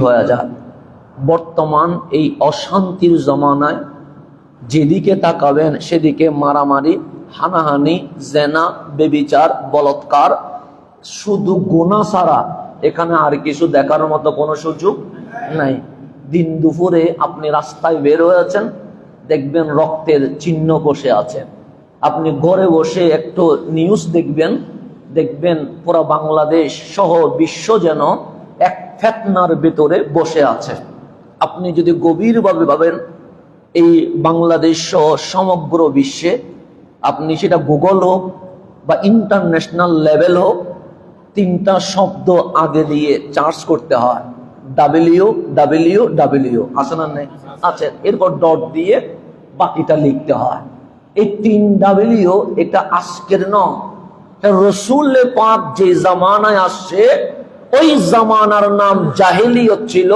হয়ে যায়। বর্তমান এই অশান্তির জমানায় যেদিকে তাকাবেন সেদিকে মারামারি, হানাহানি, জেনা, বেবিচার, বলৎকার, শুধু গুনাহ ছাড়া এখানে আর কিছু দেখার মতো কোনো সুযোগ নাই। দিন দুপুরে আপনি রাস্তায় বের হয়েছেন, দেখবেন রক্তের চিহ্ন বসে আছে। আপনি ঘরে বসে একটু নিউজ দেখবেন পুরো বাংলাদেশ সহ বিশ্ব যেন এক ফিতনার ভিতরে বসে আছে। আপনি যদি গভীরভাবে ভাবেন, এই বাংলাদেশ সহ সমগ্র বিশ্বে আপনি সেটা গুগল হোক বা ইন্টারন্যাশনাল লেভেল হোক, তিনটা শব্দ আগে দিয়ে চার্জ করতে হয়, WWW আছে না নেই? আছে। এরপর ডট দিয়ে বাকিটা লিখতে হয়। এই 3W এটা আজকের নয়, রসুল পাক যে জামানায় আসছে ওই জামানার নাম জাহেলিয়ত ছিল,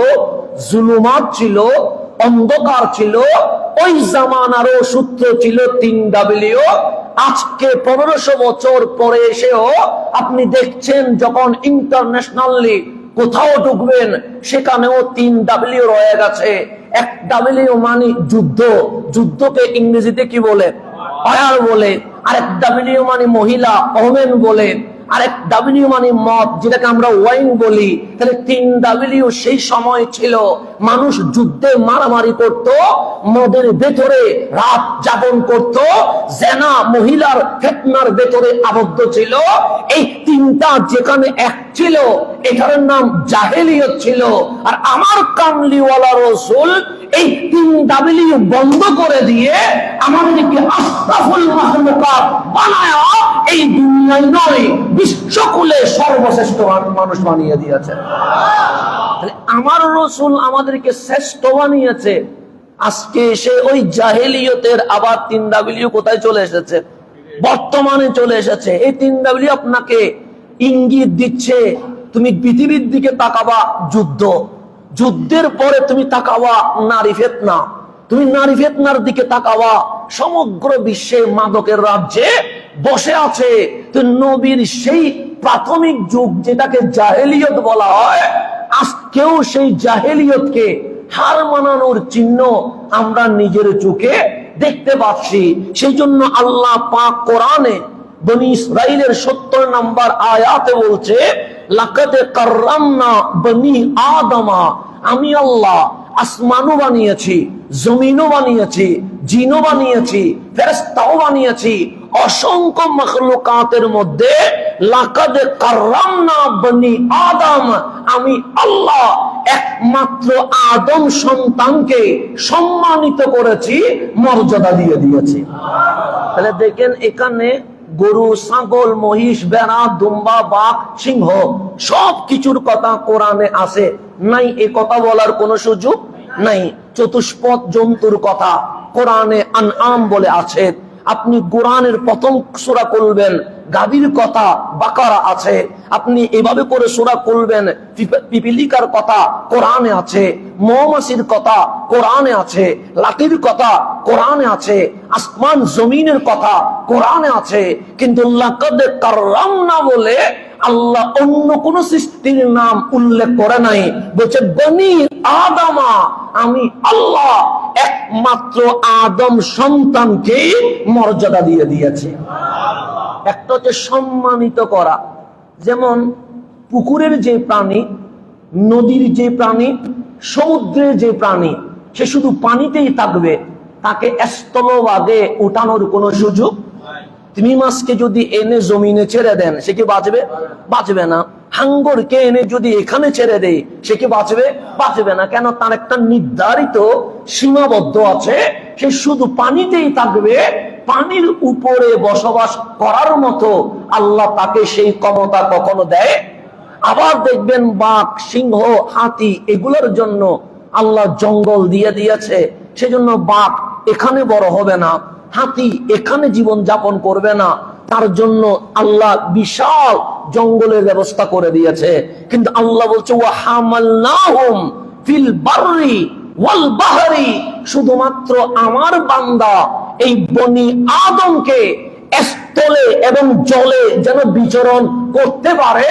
জুলুমাত ছিল, অন্ধকার ছিল। ওই জামানারও সূত্র ছিল 3W। আজকে 1500 বছর পরে এসেও আপনি দেখছেন যখন ইন্টারন্যাশনালি কোথাও ঢুকবেন সেখানেও 3W রয়ে গেছে। এক W মানে যুদ্ধ, যুদ্ধকে ইংরেজিতে কি বলে? ফায়ার বলে। আরেক W মানে মহিলা, ওমেন বলে। আরেক W মানে মদ, যেটাকে আমরা ওয়াইন বলি। তাহলে 3W সেই সময় ছিল। মানুষ যুদ্ধে মারামারি করত, মদের ভেতরে রাত যাপন করত, জেনা মহিলার ফিতনার ভেতরে আবদ্ধ ছিল। এই তিনটা যেখানে এক ছিল, এটার নাম জাহেলিয়ত ছিল। আর আমার কামলিওয়ালা রাসূল এই 3W বন্ধ করে দিয়ে আমাদেরকে আশরাফুল মাখলুকাত বানায়া এই দুনিয়ায় নয় বিশ্বকুলে সর্বশ্রেষ্ঠ মানুষ বানিয়ে দিয়েছে। আমার রাসূল আমাদেরকে শ্রেষ্ঠ বানিয়েছে। আজকে এসে ওই জাহেলিয়তের আবার 3W কোথায় চলে এসেছে? বর্তমানে চলে এসেছে। এই 3W আপনাকে ইঙ্গিত দিচ্ছে তুমি পৃথিবীর দিকে তাকাবা যুদ্ধ, যুদ্ধের পরে তুমি তাকাবা নারী ফিতনা, তুমি নারী ফিতনার দিকে তাকাবা সমগ্র বিশ্বে মাদকের রাজ্যে বসে আছে। তো নবীর সেই প্রাথমিক যুগ যেটাকে জাহেলিয়ত বলা হয়, আজকেও সেই জাহেলিয়তকে হার মানানোর চিহ্ন আমরা নিজের চোখে দেখতে পাচ্ছি। সেই জন্য আল্লাহ পাক কোরআনে বনি ইসরাইলের 70 নম্বর আয়াতে বলছে, লাকাদ কাররামনা বনি আদমা, আমি আল্লাহ আসমানও বানিয়েছি, জমিনও বানিয়েছি, জিনও বানিয়েছি, ফেরেশতাও বানিয়েছি। অসংখ্য মাখলুকাতের মধ্যে লাকাদ কাররামনা বনি আদম, আমি আল্লাহ একমাত্র আদম সন্তানকে সম্মানিত করেছি, মর্যাদা দিয়ে দিয়েছি। তাহলে দেখেন এখানে গরু, ছাগল, মহিষ, বেড়া, দুম্বা, বাঘ, সিংহ সব কিছুর কথা কোরআনে আছে নাই? এ কথা বলার কোন সুযোগ নাই। চতুষ্পদ জন্তুর কথা কোরআনে আনআম বলে আছে। আপনি কোরআনের প্রথম সূরা খুলবেন, গাভীর কথা বাকারা আছে। আপনি এভাবে করে সূরা খুলবেন, পিপিলিকার কথা কোরআনে আছে, মৌমাছির কথা কোরআনে আছে, লাঠির কথা কোরআনে আছে, আসমান জমিনের কথা কোরআনে আছে। কিন্তু লাকাদ কাররামনা বলে আল্লাহ অন্য কোন সৃষ্টির নাম উল্লেখ করে নাই। বলছে বনি আদমা, আমি আল্লাহ একমাত্র আদম সন্তানকে মর্যাদা দিয়ে দিয়েছি। একটা হচ্ছে সম্মানিত করা, যেমন পুকুরের যে প্রাণী, নদীর যে প্রাণী, সমুদ্রের যে প্রাণী, সে শুধু পানিতেই থাকবে, তাকে স্থলভাগে উঠানোর কোনো সুযোগ। তুমি মাছকে যদি এনে জমিনে ছেড়ে দেন, সে কি বাঁচবে? বাঁচবে না। হাঙ্গরকে এনে যদি এখানে ছেড়ে দেয়, সে কি বাঁচবে? বাঁচবে না। কেন? তার একটা নির্ধারিত সীমাবদ্ধ আছে, সে শুধু পানিতেই থাকবে। পানির উপরে বসবাস করার মতো আল্লাহ তাকে সেই ক্ষমতা কখনো দেয়। আবার দেখবেন বাঘ, সিংহ, হাতি এগুলোর জন্য আল্লাহ জঙ্গল দিয়ে দিয়েছে। সেজন্য বাঘ এখানে বড় হবে না, হাতি এখানে জীবন যাপন করবে না, তার জন্য আল্লাহ বিশাল জঙ্গলের ব্যবস্থা করে দিয়েছে। কিন্তু আল্লাহ বলছে ওয়া হামালনাহুম ফিল বাররি ওয়াল বাহরি, শুধুমাত্র আমার বান্দা এই বনি আদমকে স্থলে এবং জলে যেন বিচরণ করতে পারে,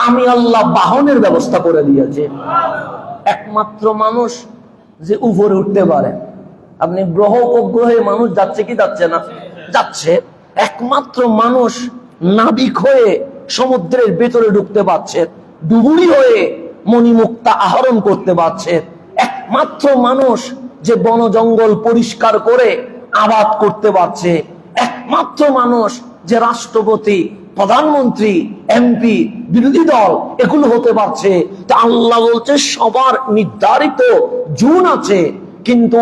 আমি আল্লাহ বাহনের ব্যবস্থা করে দিয়েছি। একমাত্র মানুষ যে উপরে উঠতে পারে, আপনি গ্রহ উপগ্রহে মানুষ যাচ্ছে কি যাচ্ছে না? যাচ্ছে। একমাত্র মানুষ নাবিক হয়ে সমুদ্রের ভেতরে ঢুকতে পারছে, ডুবুরি হয়ে মণিমুক্তা আহরণ করতে পারছে। একমাত্র মানুষ যে বন জঙ্গল পরিষ্কার করে আবাদ করতে পারছে। একমাত্র মানুষ যে রাষ্ট্রপতি, প্রধানমন্ত্রী, এমপি, বিরোধী দল এগুলো হতে পারছে। তা আল্লাহ বলছে সবার নির্ধারিত জুন আছে, কিন্তু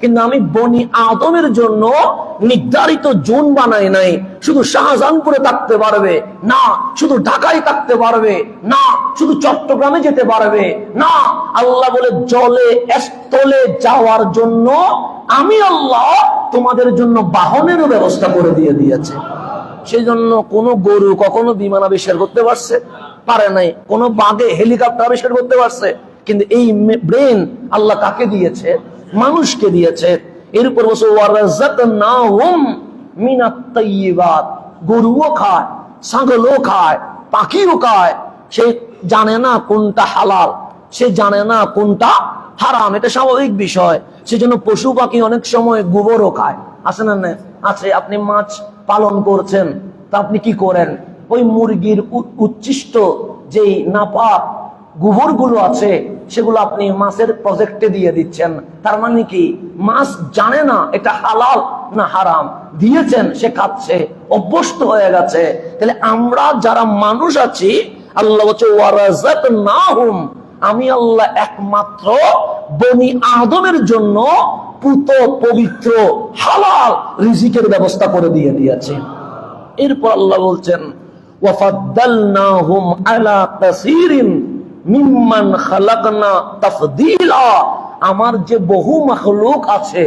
কিন্তু আমি বনি আদমের জন্য নির্ধারিত জোন বানাই নাই। শুধু শাহজাহানপুরে থাকতে পারবে না, শুধু ঢাকায় থাকতে পারবে না, শুধু চট্টগ্রামে যেতে পারবে না। আল্লাহ বলে জলে স্থলে যাওয়ার জন্য আমি আল্লাহ তোমাদের জন্য বাহনেরও ব্যবস্থা করে দিয়েছে। সেই জন্য কোন গরু কখনো বিমান আবিষ্কার করতে পারছে? পারে নাই। কোন বাঘে হেলিকপ্টার আবিষ্কার করতে পারছে? কিন্তু এই ব্রেন আল্লাহ কাকে দিয়েছে? মানুষকে দিয়েছে। এরপর বলছে ওয়ারাযাকনাহুম মিনাত তাইয়্যিবাত। গরুও খায়, ছাগলও খায়, পাখিও খায়। সে জানে না কোনটা হালাল, সে জানে না কোনটা হারাম, এটা স্বাভাবিক বিষয়। সেজন্য পশু পাখি অনেক সময় গোবরও খায়, আছে না? আছে। আপনি মাছ পালন করছেন, তা আপনি কি করেন? ওই মুরগির উচ্ছিষ্ট যেই নাপাক গোবর গুলো আছে সেগুলো আপনি মাছের প্রজেক্টে দিয়ে দিচ্ছেন। তার মানে কি? মাছ জানে না এটা হালাল না হারাম, দিয়েছেন, সে খাচ্ছে, অভ্যস্ত হয়ে গেছে। তাহলে আমরা যারা মানুষ আছি, আল্লাহ বলছে ওয়ারাযাকনাহুম, আমি আল্লাহ একমাত্র বনি আদমের জন্য পুত পবিত্র হালাল রিজিকের ব্যবস্থা করে দিয়েছে। এরপর আল্লাহ বলছেন ওয়াফাদ্দালনাহুম আলা কাসীরিন মিম্মান খালাকনা তাফদীলা। আমার যে বহু মাখলুক আছে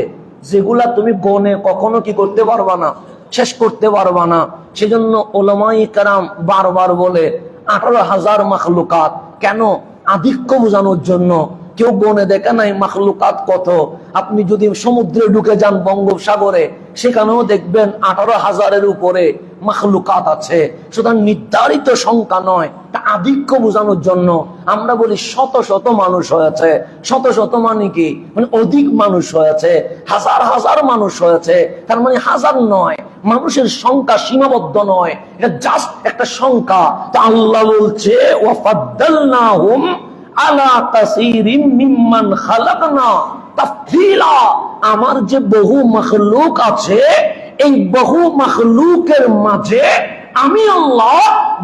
যেগুলা তুমি গনে কখনো কি করতে পারবা না, শেষ করতে পারবা না। সেজন্য উলামায়ে কেরাম বারবার বলে 18,000 মাখলুকাত। কেন? আধিক্য বোঝানোর জন্য। কেউ গনে দেখে নাই মাখলুকাত কত। আপনি যদি সমুদ্রে ঢুকে যান বঙ্গোপসাগরে, সেখানেও দেখবেন 18,000-এর উপরে মাখলুকাত আছে। সুতরাং নির্ধারিত সংখ্যা নয়, তা আধিক্য বোঝানোর জন্য আমরা বলি শত শত মানুষ হয়েছে। শত শত মানে কি? মানে অধিক মানুষ হয়েছে, হাজার হাজার মানুষ হয়েছে। তার মানে হাজার নয়, মানুষের সংখ্যা সীমাবদ্ধ নয়, এটা জাস্ট একটা সংখ্যা। তা আল্লাহ বলছে ওয়াফাদ্দালনাহুম আলা কাসীরিম মিম্মান খালাকনা তাফদীলা। আমার যে বহু মাখলুক আছে, এই বহু মাখলুকের মাঝে আমি আল্লাহ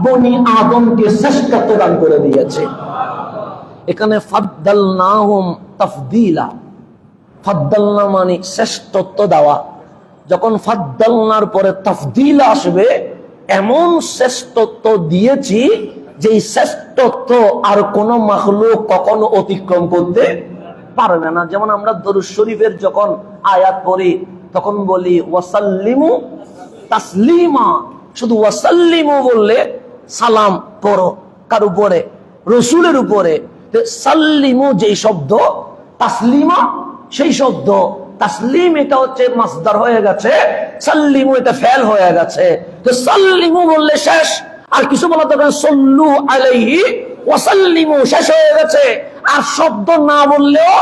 বনি আদমকে শ্রেষ্ঠত্ব দান করে দিয়েছি। এখানে ফাদ্দালনাহুম তাফদীলা, ফাদ্দালনা মানে শ্রেষ্ঠত্ব দেওয়া। যখন ফাদ্দালনার পরে তাফদীলা আসবে, এমন শ্রেষ্ঠত্ব দিয়েছি যে শ্রেষ্ঠত্ব আর কোন মাখলুক কখনো অতিক্রম করতে পারবে না। যেমন আমরা দরুদ শরীফের যখন আয়াত পড়ি তখন বলি ওয়াসাল্লিমু তাসলিমা। শুধু ওয়াসাল্লিমু বললে সালাম পড়ো কার উপরে? রসুলের উপরে। সাল্লিমু যেই শব্দ, তাসলিমা সেই শব্দ। তাসলিম এটা হচ্ছে মাসদার হয়ে গেছে, সাল্লিমু এটা ফেল হয়ে গেছে। তো সাল্লিমু বললে শেষ, আর কিছু বলা দরকার। সল্লু আলাইহি ওয়াসাল্লিমু শেষ হয়ে গেছে। আর শব্দ না বললেও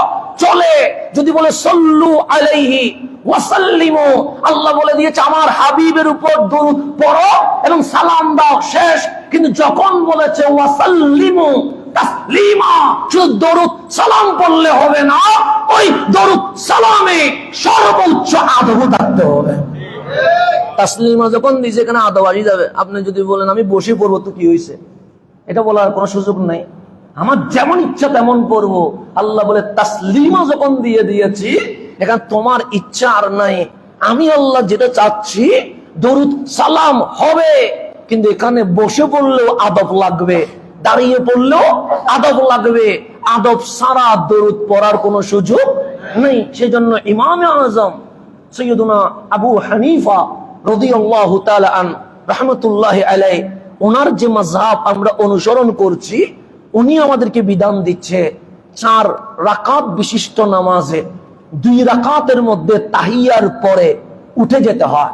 চলে। যদি বলে সল্লু আলাইহি ওয়াসাল্লিমু, আল্লাহ বলে দিয়েছে আমার হাবিবের উপর দরুদ পড়ো এবং সালাম দাও, শেষ। কিন্তু যখন বলেছে ওয়াসাল্লিমু তাসলিমা, শুধু দরুদ সালাম পড়লে হবে না, ওই দরুদ সালামে সর্বোচ্চ আদব থাকতে হবে। তাসলিমা যখন দিয়েছে এখানে আদব আসি যাবে। আপনি যদি বলেন আমি বসে পড়বো তো কি হয়েছে, এটা বলার কোনো সুযোগ নাই। আমার যেমন ইচ্ছা তেমন পড়বো। আল্লাহ বলে তাসলিমা যখন দিয়েছি, এখানে তোমার ইচ্ছা আর নাই। আমি আল্লাহ যেটা চাচ্ছি দরুদ সালাম হবে, কিন্তু এখানে বসে পড়লেও আদব লাগবে, দাঁড়িয়ে পড়লেও আদব লাগবে। আদব ছাড়া দরুদ পড়ার কোনো সুযোগ নেই। সেই জন্য ইমামে আজম সৈয়দুনা আবু হানিফা রাদিয়াল্লাহু তাআলা আন রাহমাতুল্লাহি আলাইহি, ওনার যে মাযহাব আমরা অনুসরণ করছি, উনি আমাদেরকে বিধান দিচ্ছে 4 রাকাত বিশিষ্ট নামাজে 2 রাকাতের মধ্যে তাহিয়ার পরে উঠে যেতে হয়।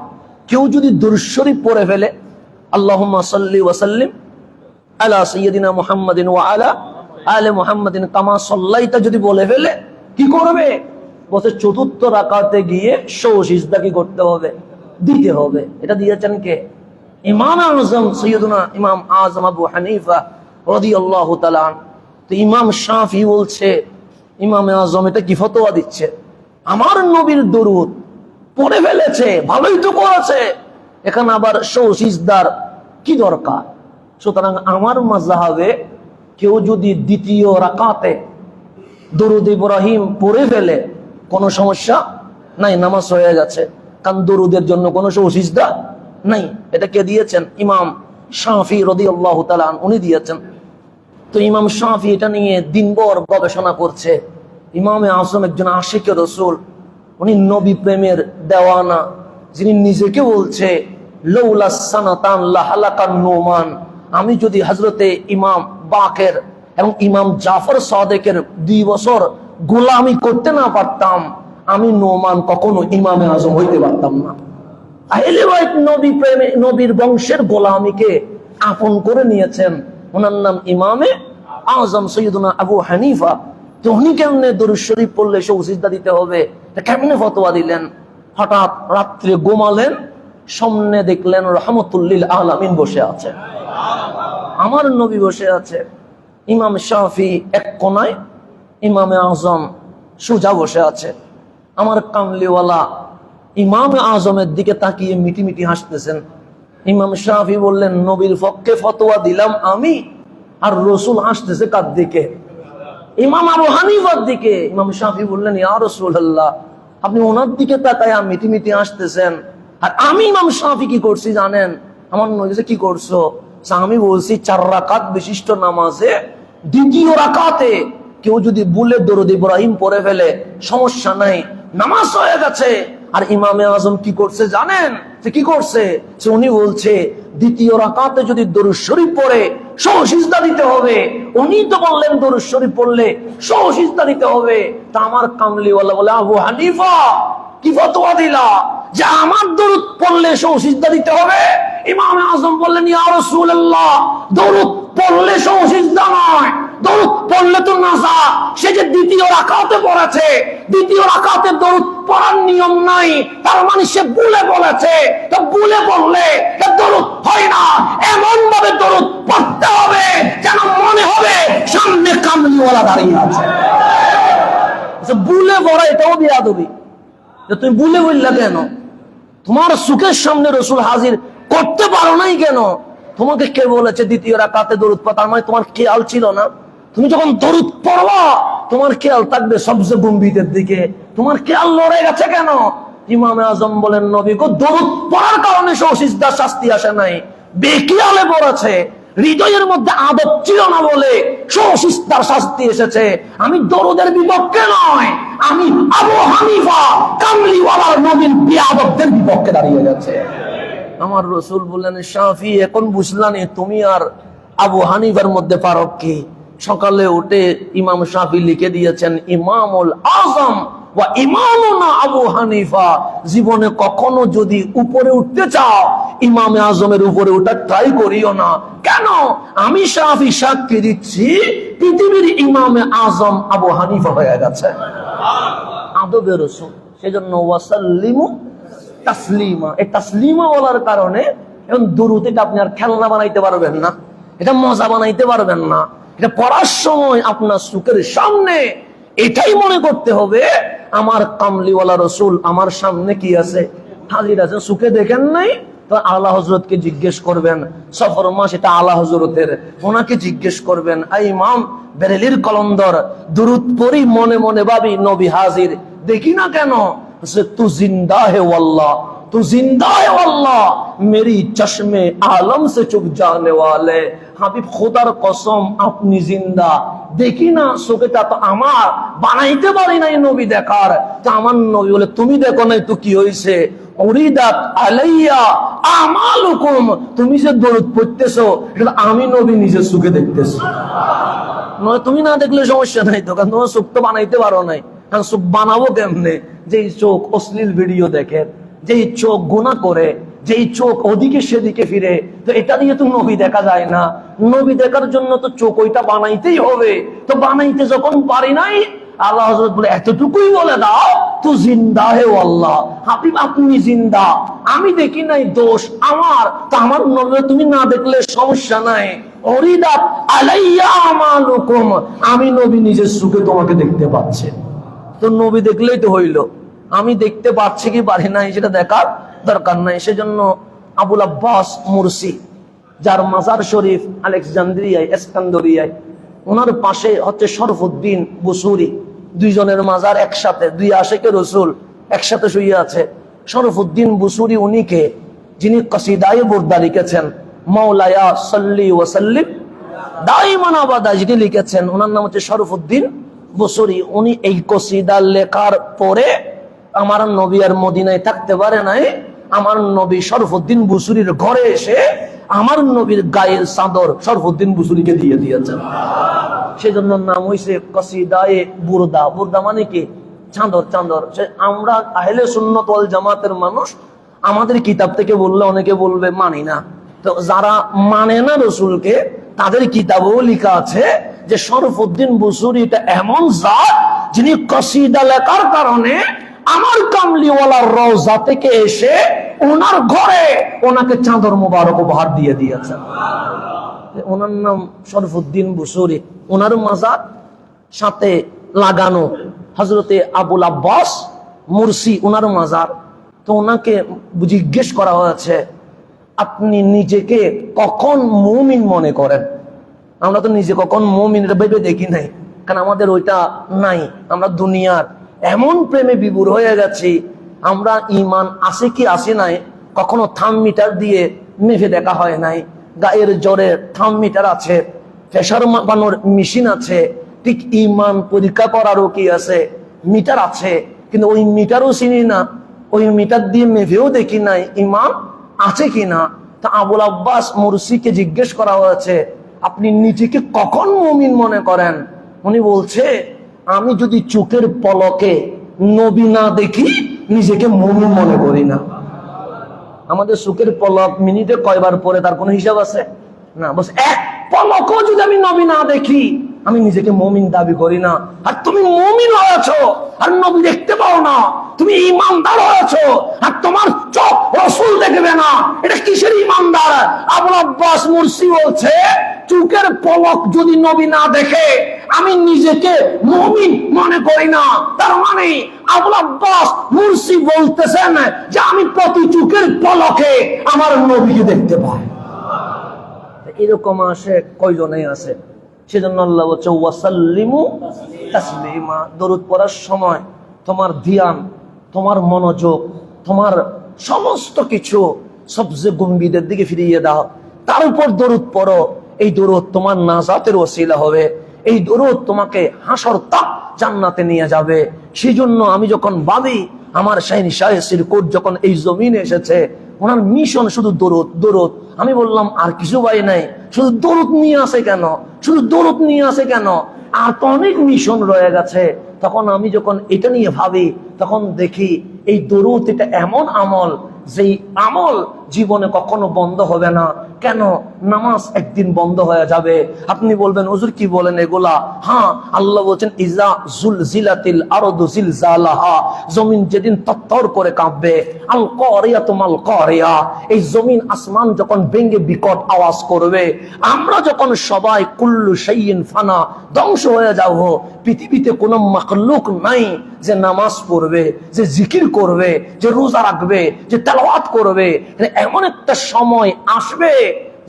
কেউ যদি দুরূদ শরীফ পড়ে ফেলে, আল্লাহুম্মা সাল্লি ওয়া সাল্লিম আলা সাইয়্যিদিনা মুহাম্মাদিন ওয়া আলা আলে মুহাম্মাদিন কামা সাল্লাইতা যদি বলে ফেলে, কি করবে? বলছে চতুর্থ রাকাতে গিয়ে সিজদা কি করতে হবে? দিতে হবে। এটা দিয়েছেন কে? ইমাম আযম সাইয়্যিদুনা ইমাম আযম আবু হানিফা রাদিয়াল্লাহু তাআলা। তো ইমাম শাফি বলছে, ইমাম আযম এটা কি ফতোয়া দিচ্ছে? আমার নবীর দরুদ পড়ে ফেলেছে, ভালোই তো করেছে, এখানে আবার সিজদার কি দরকার? সুতরাং আমার মাযহাবে কেউ যদি দ্বিতীয় রাকাতে দরুদ ইব্রাহিম পড়ে ফেলে কোনো সমস্যা নাই, নামাজ হয়ে গেছে, কারণ দরুদের জন্য কোনো সিজদা নাই। এটা কে দিয়েছেন? ইমাম শাফি রাদিয়াল্লাহু তাআলা উনি দিয়েছেন। তো ইমাম শাফি এটা নিয়ে দিনভর গবেষণা করছে। ইমামে আযম একজন আশিকে রাসূল, উনি নবী প্রেমের দেওয়ানা, যিনি নিজেকে বলছে লাউলা সানাতান লাহালাকান নুমান, আমি যদি হযরতে ইমাম বাকের এবং ইমাম জাফর সাদেকের 2 বছর গোলামি করতে না পারতাম, আমি নোমান কখনো ইমামে আযম হইতে পারতাম না। আহলে বাইত নবী প্রেমে নবীর বংশের গোলামিকে আপন করে নিয়েছেন। ওনার নাম ইমামে আযম সৈয়দনা আবু হানিফা। তো উনি কেমনে দরুদ শরীফ পড়লে সিজদা দিতে হবে, কেমনে ফতোয়া দিলেন? হঠাৎ রাত্রে ঘুমালেন, সামনে দেখলেন রাহমাতুল লিল আলামিন বসে আছে, আমার নবী বসে আছে। ইমাম শাফি এক কোনায়, ইমামে আযম সোজা বসে আছে। আমার কামলিওয়ালা ইমামে আযমের দিকে তাকিয়ে মিটি মিটি হাসতেছেন। ইমাম শাফি বললেন, নবীর পক্ষে ফতোয়া দিলাম আমি, আর রাসূল হাসতেছে কার দিকে? ইমাম আবু হানিফার দিকে। ইমাম শাফি বললেন, ইয়া রাসূলুল্লাহ, আপনি ওনার দিকে তাকায়া মিটি মিটি হাসতেছেন, আর আমি ইমাম শাফি কি করছি জানেন? আমার নবী কি করছো? আমি বলছি 4 রাকাত বিশিষ্ট নামাজে দ্বিতীয় রাকাতে কেউ যদি ভুলে দরুদ ইব্রাহিম পড়ে ফেলে সমস্যা নাই, নামাজ হয়ে গেছে। আর ইমামে আযম কি করছে জানেন? সে কি করছে? সে উনি বলছে দ্বিতীয় রাকাতে যদি দরুদ শরীফ পড়ে সিজদা দিতে হবে। উনি তো বললেন দরুদ শরীফ পড়লে সিজদা দিতে হবে। তা আমার কামলিওয়ালা বলে, আবু হানিফা কি ফতোয়া দিলা যে আমার দরুদ পড়লে সিজদা দিতে হবে? ইমামে আযম বললেন, ইয়া রাসূলুল্লাহ, দরুদ পড়লে সিজদা নয়, দরুদ পড়লে তো নাজা। সে যে দ্বিতীয় রাকাতে পড়েছে, দ্বিতীয় রাকাতে দরুদ পড়ার নিয়ম নাই, তার মানে সে ভুলে বলেছে। তো ভুলে পড়লে দরুদ হয় না। এমন ভাবে দরুদ পড়তে হবে যেন মনে হবে সামনে কামলিওয়ালা দাঁড়িয়ে আছে। ভুলে পড়া এটাও বিয়াদবি। তুমি ভুলে বললা কেন? তোমার চোখের সামনে রাসূল হাজির করতে পারো নাই কেন? তোমাকে কে বলেছে দ্বিতীয় রাকাতে দরুদ পড়া? তার মানে তোমার খেয়াল ছিল না। তুমি যখন দরুদ পড়বা তোমার খেয়াল থাকবে সবচেয়ে গম্ভীরের দিকে। তোমার খেয়াল লড়ে গেছে কেন? ইমামে আযম বলেন, নবী গো, দরুদ পড়ার কারণে সিজদার শাস্তি আসে নাই, বেখিয়ালে পড়েছে, হৃদয়ের মধ্যে আদব ছিল না বলে সিজদার শাস্তি এসেছে। আমি দরুদের বিপক্ষে নয়, আমি আবু হানিফা কামলিওয়ালার নবীর বিয়াদবদের বিপক্ষে দাঁড়িয়ে গেছে। আমার রাসূল বললেন, শাফি এখন বুঝলানি তুমি আর আবু হানিফার মধ্যে ফারাক কি? সকালে উঠে ইমাম শাফি লিখে দিয়েছেন, ইমামুল আযম ওয়া ইমামুনা আবু হানিফা। জীবনে কখনো যদি উপরে উঠতে চাও, ইমামে আযমের উপরে ওঠা ট্রাই করিও না। কেন? আমি শাফি সাক্ষী দিচ্ছি পৃথিবীর ইমামে আযম আবু হানিফা হয়ে গেছে। আদবের রাসূল, সেজন্য ওয়াসাল্লিমু তাসলিমা। এই তাসলিমা বলার কারণে এখন দরুদ এটা আপনি আর খেলনা বানাইতে পারবেন না, এটা মজা বানাইতে পারবেন না। এটা পড়ার সময় আপনার চোখের সামনে এটাই মনে করতে হবে, আমার কামলিওয়ালা রাসূল আমার সামনে কি আছে? হাজির আছে। চোখে দেখেন নাই তো আলা হযরতকে জিজ্ঞেস করবেন, সফর মাস এটা আলা হযরতের, ওনাকে জিজ্ঞেস করবেন। এই ইমাম বেরেলির কলন্দর, দরুদ পড়ি মনে মনে ভাবি নবী হাজির, দেখি না কেন? তু জিন্দা হে ওয়াল্লাহ, तू जिंदा है अल्लाह, मेरी चश्मे आलम से चुप जाने वाले। হাবিব খোদার কসম আপনি জিন্দা, দেখি না চোখেটা তো আমার বানাইতে পারি নাই নবী দেখার। তা আমার নবী বলে, তুমি দেখো নাই তো কি হয়েছে? উরিদাত আলাইয়া আমালুকুম, তুমি যে দরুদ পড়তেছো এটা আমি নবী নিজের চোখে দেখতেছি। নয় তুমি না দেখলে সমস্যা নাই তো, কারণ তোমার চোখ তো বানাইতে পারো নাই। কারণ চোখ বানাবো কেমনে? যেই চোখ অশ্লীল ভিডিও দেখে, যেই চোখ গুনাহ করে, যেই চোখ ওদিকে সেদিকে ফিরে, তো এটা দিয়ে তো নবী দেখা যায় না। নবী দেখার জন্য তো চোখ ওইটা বানাইতেই হবে। তো বানাইতে যখন পারি নাই, আল্লাহ হযরত বলে এতটুকুই বলে দাও তু জিন্দা হে আল্লাহ, হাবিব আপনি জিন্দা, আমি দেখি নাই দোষ আমার, তো আমার নবী তুমি না দেখলে সমস্যা নাই। অরিদাত আলাইয়া আমালুকুম, আমি নবী নিজের চোখে তোমাকে দেখতে পাচ্ছি। তো নবী দেখলেই তো হইল, আমি দেখতে পাচ্ছি কি পারি নাই সেটা দেখার দরকার নাই। সেজন্য আবুল আব্বাস মুরসি, যার মাজার শরীফ আলেকজান্দ্রিয়ায়, ইস্কান্দরিয়ায়, ওনার পাশে হচ্ছে শরফুদ্দিন বুসুরি, দুইজনের মাজার একসাথে, দুই আশিকে রসুল একসাথে শুয়ে আছে। শরফুদ্দিন বুসুরি উনিকে যিনি কসিদায়ে বুরদা লিখেছেন, মাওলায়া সাল্লি ওয়া সাল্লিম দাইমান আবাদা, যিনি লিখেছেন, ওনার নাম হচ্ছে শরফুদ্দিন বুসুরি। উনি এই কসিদা লেখার পরে আমার নবী আর মদিনায় থাকতে পারে নাই, আমার নবী শরফুদ্দিন বুসুরির ঘরে এসে আমার নবীর গায়ের চাদর শরফুদ্দিন বুসুরিকে দিয়ে দিয়েছেন। সেজন্য নাম হইছে কসিদায়ে বুরদা। বুরদা মানে কি? চাদর। চাদর। আমরা আহলে সুন্নাত ওয়াল জামাতের মানুষ, আমাদের কিতাব থেকে বললে অনেকে বলবে মানি না। তো যারা মানে না রসুলকে, তাদের কিতাবেও লেখা আছে যে শরফুদ্দিন বুসুরি এটা এমন জাত যিনি কসিদা লেখার কারণে আমার কামলিওয়ালার রওজা থেকে এসে ওনার ঘরে ওনাকে চাদর মোবারক উপহার দিয়ে দিয়েছেন। ওনার নাম শরফুদ্দিন বুসুরি। ওনার মাজার সাথে লাগানো হযরতে আবুল আব্বাস মুরসি, ওনার মাজার। তো ওনাকে জিজ্ঞেস করা হয়েছে, আপনি নিজেকে কখন মুমিন মনে করেন? আমরা তো নিজে কখন মুমিন ভেবে দেখি নাই, কারণ আমাদের ওইটা নাই। আমরা দুনিয়ার এমন প্রেমে বিভোর হয়ে গেছি, আমরা ইমান আছে কি আসে নাই কখনো থার্মোমিটার দিয়ে মেপে দেখা হয় নাই। গায়ের জ্বরে থার্মোমিটার আছে, প্রেসার মাপানোর মেশিন আছে, ঠিক ইমান পরীক্ষা করারও কি আছে, মিটার আছে, কিন্তু ওই মিটারও চিনি না, ওই মিটার দিয়ে মেপেও দেখি নাই ইমান আছে কিনা। তা আবুল আব্বাস মুরসিকে জিজ্ঞেস করা হয়েছে, আপনি নিজেকে কখন মুমিন মনে করেন? উনি বলছে, আমি যদি চোখের পলকে নবী না দেখি নিজেকে মুমিন মনে করি না। আমাদের চোখের পলক মিনিটে কয়বার পরে তার কোনো হিসাব আছে না। বস এক পলকও যদি আমি নবী না দেখি আমি নিজেকে মুমিন দাবি করি না। আর তুমি মুমিন হয়েছো আর নবী দেখতে পাও না, তুমি ইমানদার হয়েছো আর তোমার চোখ রাসূল দেখবে না, এটা কিসের ইমানদার? আবুল আব্বাস মুরসি বলছে, চোখের পলক যদি নবী না দেখে আমি নিজেকে মুমিন মনে করি না। তার মানে আবুল আব্বাস মুরসি বলতেছেন যে আমি প্রতি চোখের পলকে আমার নবীকে দেখতে পাই। এরকম আসে কয়জনে আছে? সেজন্য আল্লাহ বলছে ওয়াসাল্লিমু তাসলিমা। দরুদ পড়ার সময় তোমার ধ্যান, তোমার মনোযোগ, তোমার সমস্ত কিছু সবচেয়ে গম্ভীরের দিকে ফিরিয়ে দাও, তার উপর দরুদ পড়ো। এই দরুদ তোমার নাজাতের ওসিলা হবে, এই দরুদ তোমাকে হাসর তাক জান্নাতে নিয়ে যাবে। সেই জন্য আমি যখন ভাবি আমার শাইন শাহে সিরকুট যখন এই জমিনে এসেছে, ওনার মিশন শুধু দরুদ দরুদ। আমি বললাম আর কিছু ভাই নাই, শুধু দরুদ নিয়ে আসে কেন, শুধু দরুদ নিয়ে আসে কেন? আর তো অনেক মিশন রয়ে গেছে। তখন আমি যখন এটা নিয়ে ভাবি, তখন দেখি এই দরুদ এটা এমন আমল, যেই আমল জীবনে কখনো বন্ধ হবে না। কেন? নামাজ একদিন বন্ধ হয়ে যাবে। আপনি বলবেন হুজুর কি বলেন এগুলা? হ্যাঁ, আল্লাহ বলছেন ইজা জুলজিলাতিল আরদু জিলজালাহা, জমিন যেদিন তত্তর করে কাঁপবে, আল কারিয়াতু মাল কারিয়া, এই জমিন আসমান যখন ভেঙে বিকট আওয়াজ করবে, আমরা যখন সবাই কুল্লু শাইইন ফানা ধ্বংস হয়ে যাব, পৃথিবীতে কোনো মাখলুক নাই যে নামাজ পড়বে, যে জিকির করবে, যে রোজা রাখবে, যে তেলাওয়াত করবে। এমন একটা সময় আসবে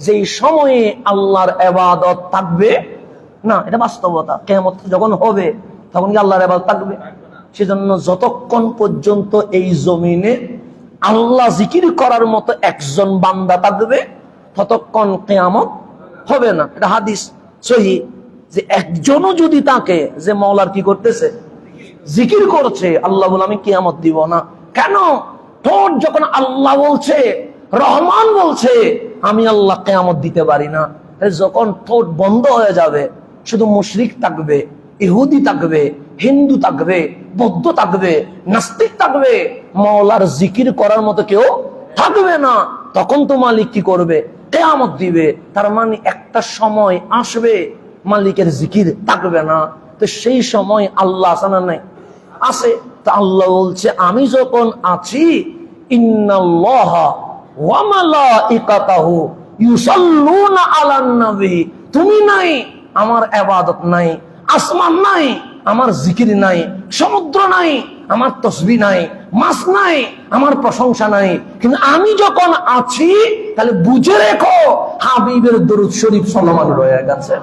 যেই সময়ে আল্লাহর ইবাদত থাকবে না। এটা বাস্তবতা। কিয়ামত যখন হবে তখন কি আল্লাহর ইবাদত থাকবে? সেজন্য যতক্ষণ পর্যন্ত এই জমিনে আল্লাহ জিকির করার মতো একজন বান্দা থাকবে ততক্ষণ কিয়ামত হবে না। এটা হাদিস সহিহ যে একজনও যদি তাকে যে মাওলার কি করতেছে, জিকির করছে, আল্লাহ বলে আমি কিয়ামত দিব না। কেন? তোর যখন আল্লাহ বলছে, রহমান বলছে, আমি আল্লাহ কিয়ামত দিতে পারি না। যখন ঠোঁট বন্ধ হয়ে যাবে, শুধু মুশরিক থাকবে, ইহুদি থাকবে, হিন্দু থাকবে, বৌদ্ধ থাকবে, নাস্তিক থাকবে, মাওলার জিকির করার মতো কেউ থাকবে না, তখন তো মালিক কি করবে? কিয়ামত দিবে। তার মানে একটা সময় আসবে মালিকের জিকির থাকবে না। তো সেই সময় আল্লাহ জানা নাই আছে। তা আল্লাহ বলছে আমি যখন আছি, ইন্নাল্লাহা ওয়া মালাইকাতাহু ইউসাল্লুনা আলান নবী, তুমি নাই আমার ইবাদত নাই, আসমান নাই আমার জিকির নাই, সমুদ্র নাই আমার তসবিহ নাই, মাছ নাই আমার প্রশংসা নাই। কিন্তু আমি যখন আছি, তাহলে বুঝে রেখো হাবিবের দরুদ শরীফ চলমান রয়ে গেছে।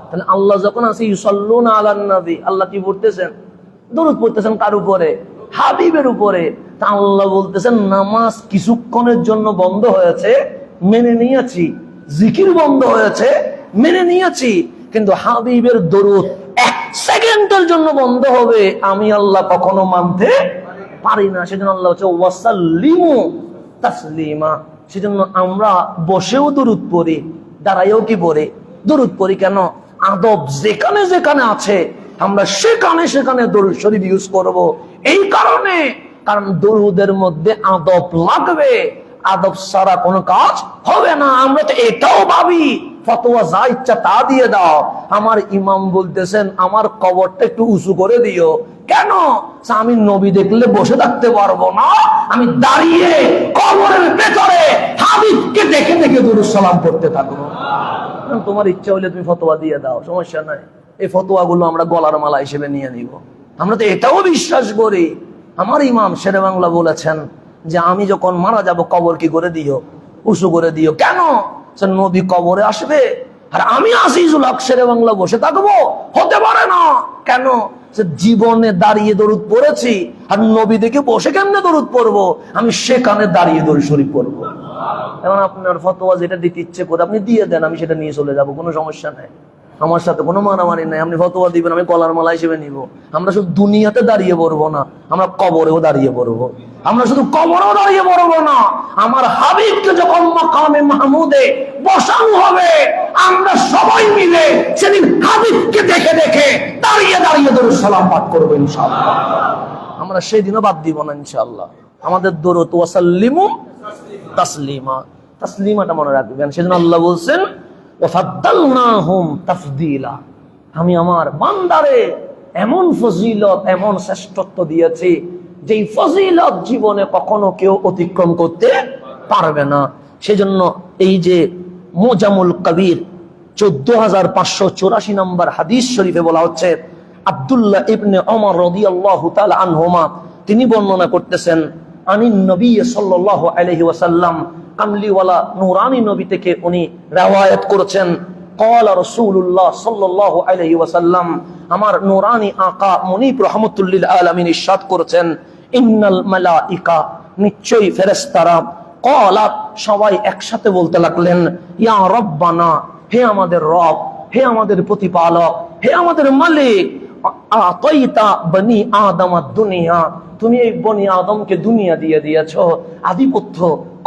তাহলে আল্লাহ যখন আছে ইউসাল্লুনা আলান নবী, আল্লাহ কি পড়তেছেন? দরুদ পড়তেছেন কার উপরে? হাবিবের উপরে। তা আল্লাহ বলতেছেন নামাজ কিছুক্ষণের জন্য বন্ধ হয়েছে, মেনে নিয়েছি। জিকির বন্ধ হয়েছে, মেনে নিয়েছি। কিন্তু হাবিবের দরুদ 1 সেকেন্ডের জন্য বন্ধ হবে, আমি আল্লাহ কখনো মানতে পারি না। সেজন্য আল্লাহ হচ্ছে ওয়াসাল্লিমু তাসলিমা। সেজন্য আমরা বসেও দরুদ পড়ি, দাঁড়াইও কি পড়ি? দরুদ পড়ি। কেন? আদব যেখানে যেখানে আছে আমরা সেখানে সেখানে দরুদ শরীফ ইউজ করব। এই কারণে, কারণ দরুদের মধ্যে আদব লাগবে, আদব ছাড়া কোনো কাজ হবে না। আমরা তো এটাও ভাবি ফতোয়া যা ইচ্ছা তা দিয়ে দাও। আমার ইমাম বলতেছেন আমার কবরটা একটু উঁচু করে দিও। কেন? আমি নবী দেখলে বসে থাকতে পারবো না, আমি দাঁড়িয়ে কবরের ভেতরে হাবিবকে দেখে দেখে দরুদ সালাম করতে থাকবো। তোমার ইচ্ছা হলে তুমি ফতোয়া দিয়ে দাও, সমস্যা নাই। এই ফতোয়া গুলো আমরা গলার মালা হিসেবে নিয়ে নিব। আমরা তো এটাও বিশ্বাস করি, আমার ইমাম শেরে বাংলা বলেছেন যে আমি যখন মারা যাব কবর কি করে দিও? উঁচু করে দিও। কেন? নবী কবরে আসবে আর আমি আজিজুল হক শেরে বাংলা বসে থাকবো? হতে পারে না। কেন? জীবনে দাঁড়িয়ে দরুদ পড়েছি, আর নবী দেখে বসে কেমনে দরুদ পড়বো? আমি সেখানে দাঁড়িয়ে দরুদ শরীফ পড়বো। এখন আপনার ফতোয়া যেটা দিতে ইচ্ছে করে আপনি দিয়ে দেন, আমি সেটা নিয়ে চলে যাবো, কোনো সমস্যা নাই। আমার সাথে কোনো মারামারি নাই। আপনি ফতোয়া দিবেন, আমি কলার মালা হিসেবে নিব। আমরা শুধু দুনিয়াতে দাঁড়িয়ে পড়বো না, আমরা কবরেও দাঁড়িয়ে পড়বো। আমরা শুধু কবরেও দাঁড়িয়ে পড়বো না, আমার হাবিবকে যখন মাকামে মাহমুদে বসানো হবে, আমরা সবাই মিলে সেদিন হাবিবকে দেখে দেখে দাঁড়িয়ে দাঁড়িয়ে দরুদ সালাম পাঠ করবো ইনশাআল্লাহ। আমরা সেই দিনও বাদ দিব না ইনশাআল্লাহ। আমাদের দরুদ ওয়াসাল্লিমু তাসলিমা, তাসলিমাটা মনে রাখবেন। সেজন্য আল্লাহ বলছেন ওয়াফাদ্দালনাহুম তাফদীলা, আমি আমার বান্দারে এমন ফজিলত, এমন শ্রেষ্ঠত্ব দিয়েছি যেই ফজিলত জীবনে কখনো কেউ অতিক্রম করতে পারবে না। সেজন্য এই যে মুজামুল কবির 14584 নম্বর হাদিস শরীফে বলা হচ্ছে, আব্দুল্লাহ ইবনে ওমর রাদিয়াল্লাহু তাআলা আনহুমা তিনি বর্ণনা করতেছেন, আনিন নবী সাল্লাল্লাহু আলাইহি ওয়াসাল্লাম, কামলিওয়ালা নূরানী নবী থেকে উনি riwayat করেছেন, ক্বালা রাসূলুল্লাহ সাল্লাল্লাহু আলাইহি ওয়াসাল্লাম, আমার নূরানী আকা মুনিব রাহমাতুল লিল আলামিন ইরশাদ করেছেন, ইন্নাল মালাইকা, নিশ্চয়ই ফেরেশতারা, ক্বালাত, সবাই একসাথে বলতে লাগলেন, ইয়া রাব্বানা, হে আমাদের রব, হে আমাদের প্রতিপালক, হে আমাদের মালিক, আতাইতা বনি আদম দুনিয়া, তুমি এই বনি আদমকে দুনিয়া দিয়ে দিয়েছো, আধিপত্য,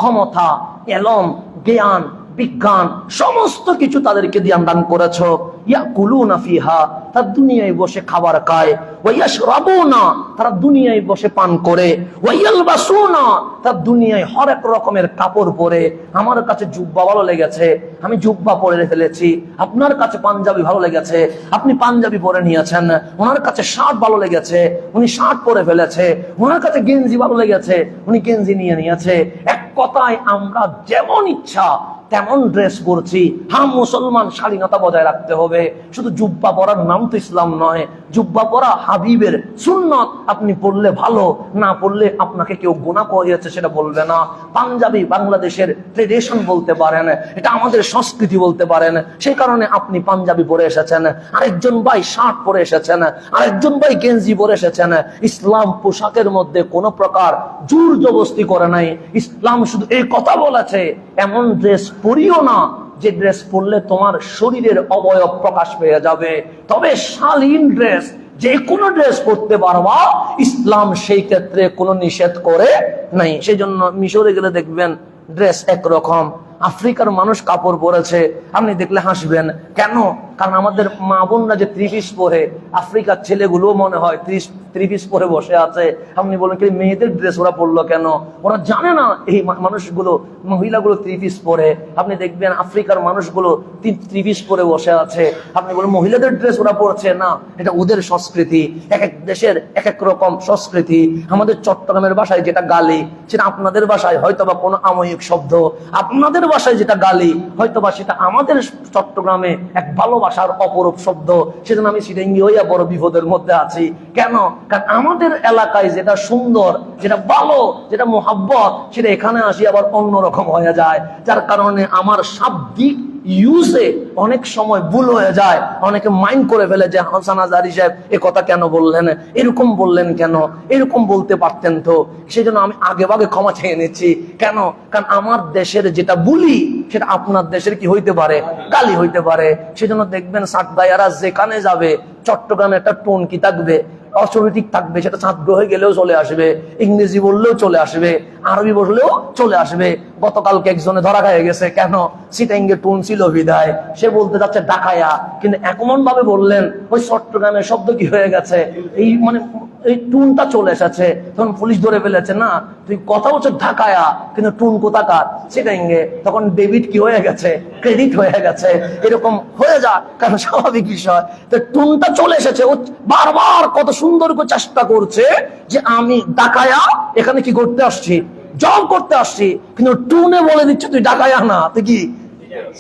ক্ষমতা, এলম, জ্ঞান, বিজ্ঞান, সমস্ত কিছু তাদেরকে দান করেছো। ইয়াকুলুনা ফিহা, তারা দুনিয়ায় বসে খাবার খায়, ওয়া ইয়াশরাবুনা, তারা দুনিয়ায় বসে পান করে, ওয়া ইয়ালবাসুনা, তারা দুনিয়ায় হরেক রকমের কাপড় পরে। আমার কাছে জুব্বা ভালো লেগেছে, আমি জুব্বা পরে ফেলেছি। আপনার কাছে পাঞ্জাবি ভালো লেগেছে, আপনি পাঞ্জাবি পরে নিয়েছেন। ওনার কাছে শার্ট ভালো লেগেছে, উনি শার্ট পরে ফেলেছে। ওনার কাছে গেঞ্জি ভালো লেগেছে, উনি গেঞ্জি নিয়ে নিয়েছে। এক কথায় আমরা যেমন ইচ্ছা তেমন ড্রেস পরছি। হ্যাঁ, মুসলমান স্বাধীনতা বজায় রাখতে হবে। শুধু জুব্বা পরার নাম তো ইসলাম নয়। জুব্বা পরা হাবিবের সুন্নত, আপনি পড়লে ভালো, না পড়লে আপনাকে কেউ গুনাহ করিয়েছে সেটা বলবে না। পাঞ্জাবি বাংলাদেশের ট্রেডিশন বলতে পারেন, এটা আমাদের সংস্কৃতি বলতে পারেন। সেই কারণে আপনি পাঞ্জাবি পরে এসেছেন, আরেকজন ভাই শার্ট পরে এসেছেন, আরেকজন ভাই গেঞ্জি পরে এসেছেন। ইসলাম পোশাকের মধ্যে কোনো প্রকার জোর জবরদস্তি করে নাই। ইসলাম শুধু এই কথা বলেছে, এমন ড্রেস পরিও না যে ড্রেস পরলে তোমার শরীরের অবয়ব প্রকাশ পেয়ে যাবে। তবে শালীন ড্রেস, যে কোনো ড্রেস পরতে পারবা, ইসলাম সেই ক্ষেত্রে কোনো নিষেধ করে নাই। সেই জন্য মিশরে গেলে দেখবেন ড্রেস একরকম, আফ্রিকার মানুষ কাপড় পরেছে, আপনি দেখলে হাসবেন। কেন? কারণ আমাদের মা বোনরা যে ত্রিপিস পরে, আফ্রিকার ছেলেগুলো মনে হয় ত্রিপিস পরে বসে আছে। আপনি বলেন কি মেয়েদের ড্রেস ওরা পরলো কেন? ওরা জানে না এই মানুষগুলো, মহিলাগুলো ত্রিপিস পরে। আপনি দেখবেন আফ্রিকার মানুষগুলো ত্রিপিস পরে বসে আছে। আপনি বলেন মহিলাদের ড্রেস ওরা পরছে না, এটা ওদের সংস্কৃতি। এক এক দেশের এক এক রকম সংস্কৃতি। আমাদের চট্টগ্রামের ভাষায় যেটা গালি, সেটা আপনাদের ভাষায় হয়তোবা কোনো আময়িক শব্দ। আপনাদের ভাষায় যেটা গালি হয়তোবা সেটা আমাদের চট্টগ্রামে এক ভালোবাসার অপরূপ শব্দ। সেজন্য আমি সিডেঙ্গি হইয়া বড় বিপদের মধ্যে আছি। কেন? কারণ আমাদের এলাকায় যেটা সুন্দর, যেটা ভালো, যেটা মোহাব্বত, সেটা এখানে আসি আবার অন্যরকম হয়ে যায়। যার কারণে আমার শাব্দিক ইউজে অনেক সময় ভুল হয়ে যায়। অনেকে মাইন্ড করে ফেলে যে হাসান আজহারী সাহেব এ কথা কেন বললেন, এরকম বললেন কেন, এরকম বলতে পারতেন তো। সেই জন্য আমি আগে ভাগে ক্ষমা চেয়ে নিচ্ছি। কেন? কারণ আমার দেশের যেটা বলি সেটা আপনার দেশের কি হইতে পারে, গালি হইতে পারে। সেজন্য দেখবেন সাত ভাইয়ারা যেখানে যাবে চট্টগ্রামে একটা টোন কি থাকবে, অটোমেটিক থাকবে। সেটা ছাত্র হয়ে গেলেও চলে আসবে, ইংরেজি বললেও চলে আসবে, আরবি বললেও চলে আসবে। গতকালকে একজনে ধরা খেয়ে গেছে। কেন? সিটাঙ্গে টোন ছিল বিদায় সে বলতে যাচ্ছে ডাকায়া, কিন্তু এমন ভাবে বললেন ওই চট্টগ্রামের শব্দ কি হয়ে গেছে, এই মানে এই টুনটা চলে এসেছে। তখন পুলিশ ধরে ফেলেছে, না তুই কথা বলছো ঢাকায়া কিন্তু টুন কোথাকার সিটাঙ্গে। তখন ডেবিট কি হয়ে গেছে, ক্রেডিট হয়ে গেছে। এরকম হয়ে যা, কারণ স্বাভাবিক বিষয়। তো টুনটা চলে এসেছে। ও বারবার কত সুন্দর করে চেষ্টা করছে যে আমি ডাকায়া এখানে কি করতে আসছি, জব করতে আসছি, কিন্তু টুনে বলে দিচ্ছে তুই ডাকায়া না, তুই কি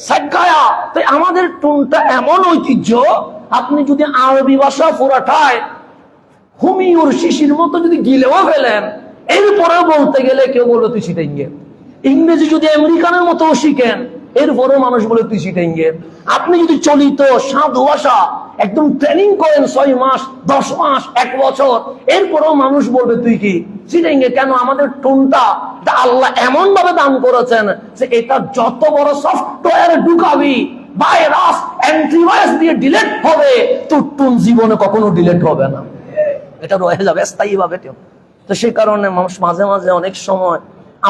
সাইগায়া। তাই আমাদের টুনটা এমন ঐতিহ্য, আপনি যদি আরবি ভাষা পুরাটায় হুমিউর শিশির মতো যদি গিলেও ফেলেন, এরপরেও বলতে গেলে কেউ বললো তুই সিটাঙ্গে। ইংরেজি যদি আমেরিকানের মতো শিখেন, এরপরেও মানুষ বলে তুই সিটাঙ্গে। আপনি যদি চলিত সাধু ভাষা একদম ট্রেনিং করেন 6 মাস, 10 মাস, 1 বছর, এরপরেও মানুষ বলবে তুই কি সিটাঙ্গে। কেন? আমাদের টোনটা আল্লাহ এমন ভাবে দান করেছেন যে এটা যত বড় সফটওয়্যার ঢুকাবি, ভাইরাস, অ্যান্টিভাইরাস দিয়ে ডিলিট হবে, তোর টোন জীবনে কখনো ডিলিট হবে না, এটা রয়ে যাবে স্থায়ী ভাবে। তো সেই কারণে মানুষ মাঝে মাঝে অনেক সময়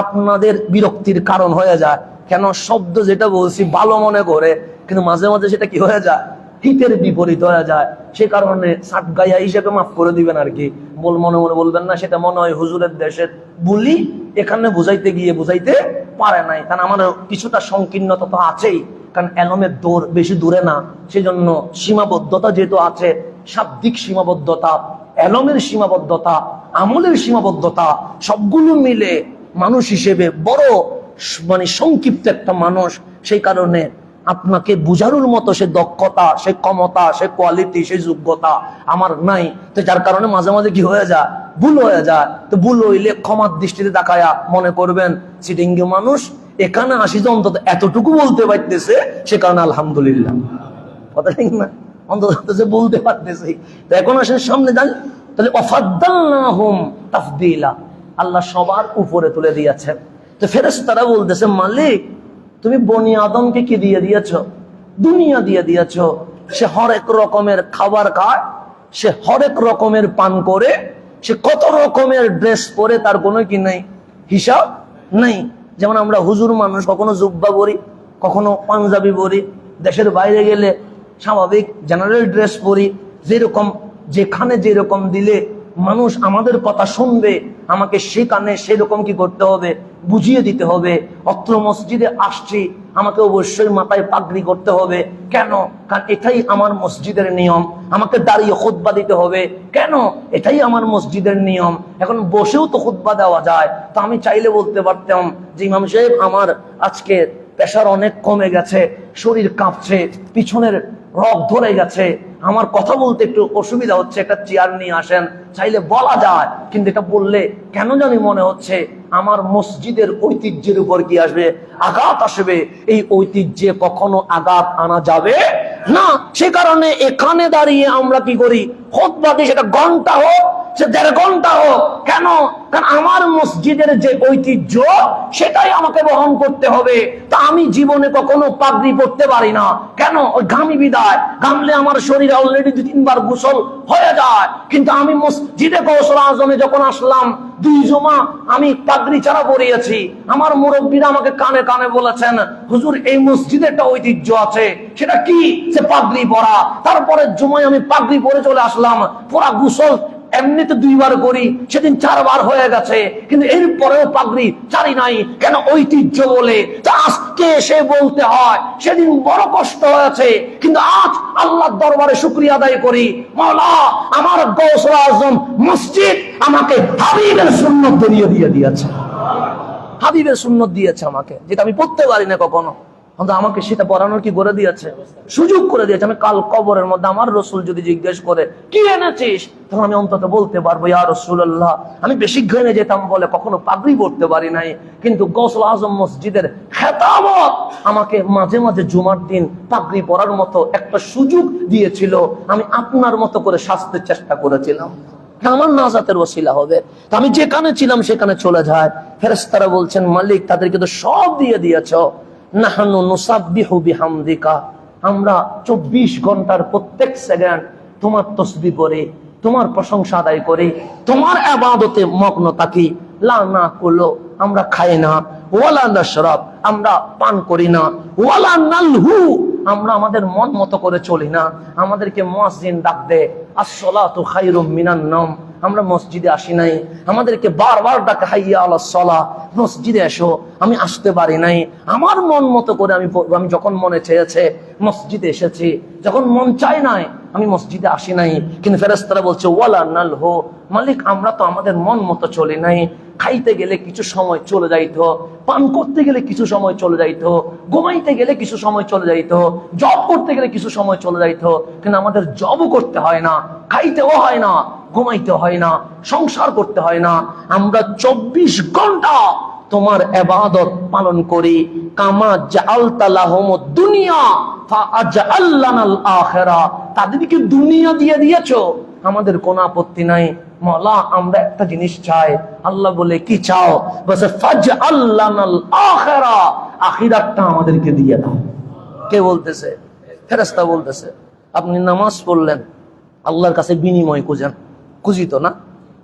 আপনাদের বিরক্তির কারণ হয়ে যায়। কেন? শব্দ যেটা বলছি ভালো মনে করে, কিন্তু মাঝে মাঝে সেটা কি হয়ে যায়, হিতের বিপরীত হয়ে যায়। সে কারণে সাত গাইয়া হিসেবে মাফ করে দিবেন আর কি। মনে মনে বলবেন না সেটা মনে হয় হুজুরের দেশের বলি, এখানে বুঝাইতে গিয়ে বুঝাইতে পারে নাই। কারণ আমার কিছুটা সংকীর্ণতা তো আছেই, কারণ এলমের দৌড় বেশি দূরে না। সেজন্য সীমাবদ্ধতা যেহেতু আছে, শাব্দিক সীমাবদ্ধতা, এলমের সীমাবদ্ধতা, আমলের সীমাবদ্ধতা, সবগুলো মিলে মানুষ হিসেবে বড় মানে সংক্ষিপ্ত একটা মানুষ। সেই কারণে আপনাকে বুঝানোর মতো সে দক্ষতা, সে ক্ষমতা, সে কোয়ালিটি, সে যোগ্যতা আমার নাই। তো যার কারণে মাঝে মাঝে কি হয়ে যায়, ভুল হয়ে যায়। তো ভুল হইলে ক্ষমার দৃষ্টিতে তাকায়া মনে করবেন সিটিঙ্গি মানুষ এখানে আসি যে অন্তত এতটুকু বলতে পারতেছে, সে কারণে আলহামদুলিল্লাহ। কথা ঠিক না? অন্তত যে বলতে পারতেছে। তো এখন আসেন সামনে যান, তাহলে ওয়াফাদ্দালনাহুম তাফদীলা, আল্লাহ সবার উপরে তুলে দিয়েছেন। তো ফেরেশতারা বলতেছে মালিক তুমি বনি আদমকে কি দিয়ে দিয়েছো? দুনিয়া দিয়ে দিয়েছো। সে হরেক রকমের খাবার খায়, সে হরেক রকমের পান করে, সে কত রকমের ড্রেস পরে, তার কোনো কি নাই, হিসাব নাই। যেমন আমরা হুজুর মানুষ, কখনো জুব্বা পরি, কখনো পাঞ্জাবি পরি, দেশের বাইরে গেলে স্বাভাবিক জেনারেল ড্রেস পরি। যেরকম যেখানে যেরকম দিলে মানুষ আমাদের কথা শুনবে, আমাকে সেখানে সেরকম কি করতে হবে, বুঝিয়ে দিতে হবে। অত্র মসজিদে আসছি, আমাকে অবশ্যই মাথায় পাগড়ি করতে হবে। কেন? কারণ এটাই আমার মসজিদের নিয়ম। আমাকে দাঁড়িয়ে খুতবা দিতে হবে। কেন? এটাই আমার মসজিদের নিয়ম। এখন বসেও তো খুতবা দেওয়া যায়। তো আমি চাইলে বলতে পারতাম যে ইমাম সাহেব আমার আজকে প্রেশার অনেক কমে গেছে, শরীর কাঁপছে, পিছনের রগ ধরে গেছে, আমার কথা বলতে একটু অসুবিধা হচ্ছে, একটা চেয়ার নিয়ে আসেন, চাইলে বলা যায়। কিন্তু এটা বললে কেন জানি মনে হচ্ছে আমার মসজিদের ঐতিহ্যের উপর কি আসবে, আঘাত আসবে। এই ঐতিহ্যে কখনো আঘাত আনা যাবে না। সে কারণে এখানে দাঁড়িয়ে আমরা কি করি, খুতবা দিই, সেটা ঘন্টা হোক সে 1.5 ঘন্টা হোক। কেন? কারণ আমার মসজিদের যে ঐতিহ্য সেটাই আমাকে বহন করতে হবে। তা আমি জীবনে কখনো পাগড়ি পড়তে পারি না। কেন? ওই ঘামি বিদায়, ঘামলে আমার শরীরে অলরেডি 2-3 বার গোসল হয়ে যায়। কিন্তু আমি মসজিদে কৌশল আজমে যখন আসলাম, 2 জমা আমি পাগড়ি ছাড়া পড়িয়েছি। আমার মুরব্বীরা আমাকে কানে কানে বলেছেন, হুজুর এই মসজিদে একটা ঐতিহ্য আছে, সেটা কি? সে পাগড়ি পরা। তারপরে জুমায় আমি পাগড়ি পরে চলে আসলাম। পুরা গোসল এমনিতে 2 বার করি, সেদিন 4 বার হয়ে গেছে, কিন্তু এরপরেও পাগড়ি ছাড়ি নাই। কেন? ঐতিহ্য বলে। তা আজকে এসে বলতে হয় সেদিন বড় কষ্ট হয়েছে, কিন্তু আজ আল্লাহর দরবারে শুকরিয়া আদায় করি, মাওলা আমার গৌসুল আজম মসজিদ আমাকে হাবিবের সুন্নত দিয়ে দিয়েছে। হাবিবের সুন্নত দিয়েছে আমাকে, যেটা আমি পড়তে পারি না কখনো, কিন্তু আমাকে সেটা পড়ানোর কি করে দিয়েছে? সুযোগ করে দিয়েছে। আমি কাল কবরের মধ্যে আমার রসুল যদি জিজ্ঞেস করে কি এনেছিস, তখন আমি অন্তত বলতে পারবো, ইয়া রাসূলুল্লাহ আমি বেশি ঘেনে যেতাম বলে কখনো পাগড়ি পড়তে পারি নাই, কিন্তু গৌসুল আজম মসজিদের খেতাবত আমাকে মাঝে মাঝে জুমার দিন পাগড়ি পরার মতো একটা সুযোগ দিয়েছিল। আমি আপনার মতো করে সাজতে চেষ্টা করেছিলাম, আমার নাজাতের ওসিলা হবে। তো আমি যেখানে ছিলাম সেখানে চলে যায়। ফেরেশতারা বলছেন, মালিক তাদেরকে তো সব দিয়ে দিয়েছ। নাহনু নুসাব্বিহু বিহামদিকা, আমরা 24 ঘন্টার প্রত্যেক সেকেন্ড তোমার তাসবিহ করি, তোমার প্রশংসা আদায় করি, তোমার ইবাদতে মগ্ন থাকি। লা নাকুলু, আমরা খাই না, ওয়ালা নাশরাব, আমরা পান করি না, ওয়ালা নালহু, আমরা আমাদের মন মতো করে চলি না। আমাদেরকে মুয়াজ্জিন ডাক দে, আস-সালাতু খায়রুম মিনান নাওম, আমরা মসজিদে আসি নাই, আমাদেরকে বারবার ডাকে হাইয়া আলাস সালাহ, মসজিদে এসো, আমি আসতে পারি নাই। আমার মন মতো করে আমি যখন মনে চেয়েছে মসজিদে এসেছি, যখন মন চায় নাই আমি মসজিদে আসি নাই। কিন্তু ফেরেশতারা বলছে ওয়ালা নালহু, মালিক আমরা তো আমাদের মন মতো চলি নাই। খাইতে গেলে কিছু সময় চলে যাইতো, পান করতে গেলে কিছু সময় চলে যাইতো, ঘুমাইতে গেলে কিছু সময় চলে যাইতো, জব করতে গেলে কিছু সময় চলে যাইতো। কিন্তু আমাদের জবও করতে হয় না, খাইতেও হয় না, ঘুমাইতে হয় না, সংসার করতে হয় না। আমরা 24 ঘন্টা তোমার ইবাদত পালন করি। কামা জাআলতা লাহুমুদ দুনিয়া ফাআজআলনাল আখিরা, তাদেরকে দুনিয়া দিয়ে দিয়েছো, আমাদের কোনো আপত্তি নাই। মাওলা আমরা একটা জিনিস চাই। আল্লাহ বলে কি চাও? বলে ফাজআলনাল আখিরা, আখিরাতটা আমাদেরকে দিয়ে দাও। কে বলতেছে? ফেরেশতা বলতেছে। আপনি নামাজ পড়লেন, আল্লাহর কাছে বিনিময় খুঁজেন, খুঁজি তো না?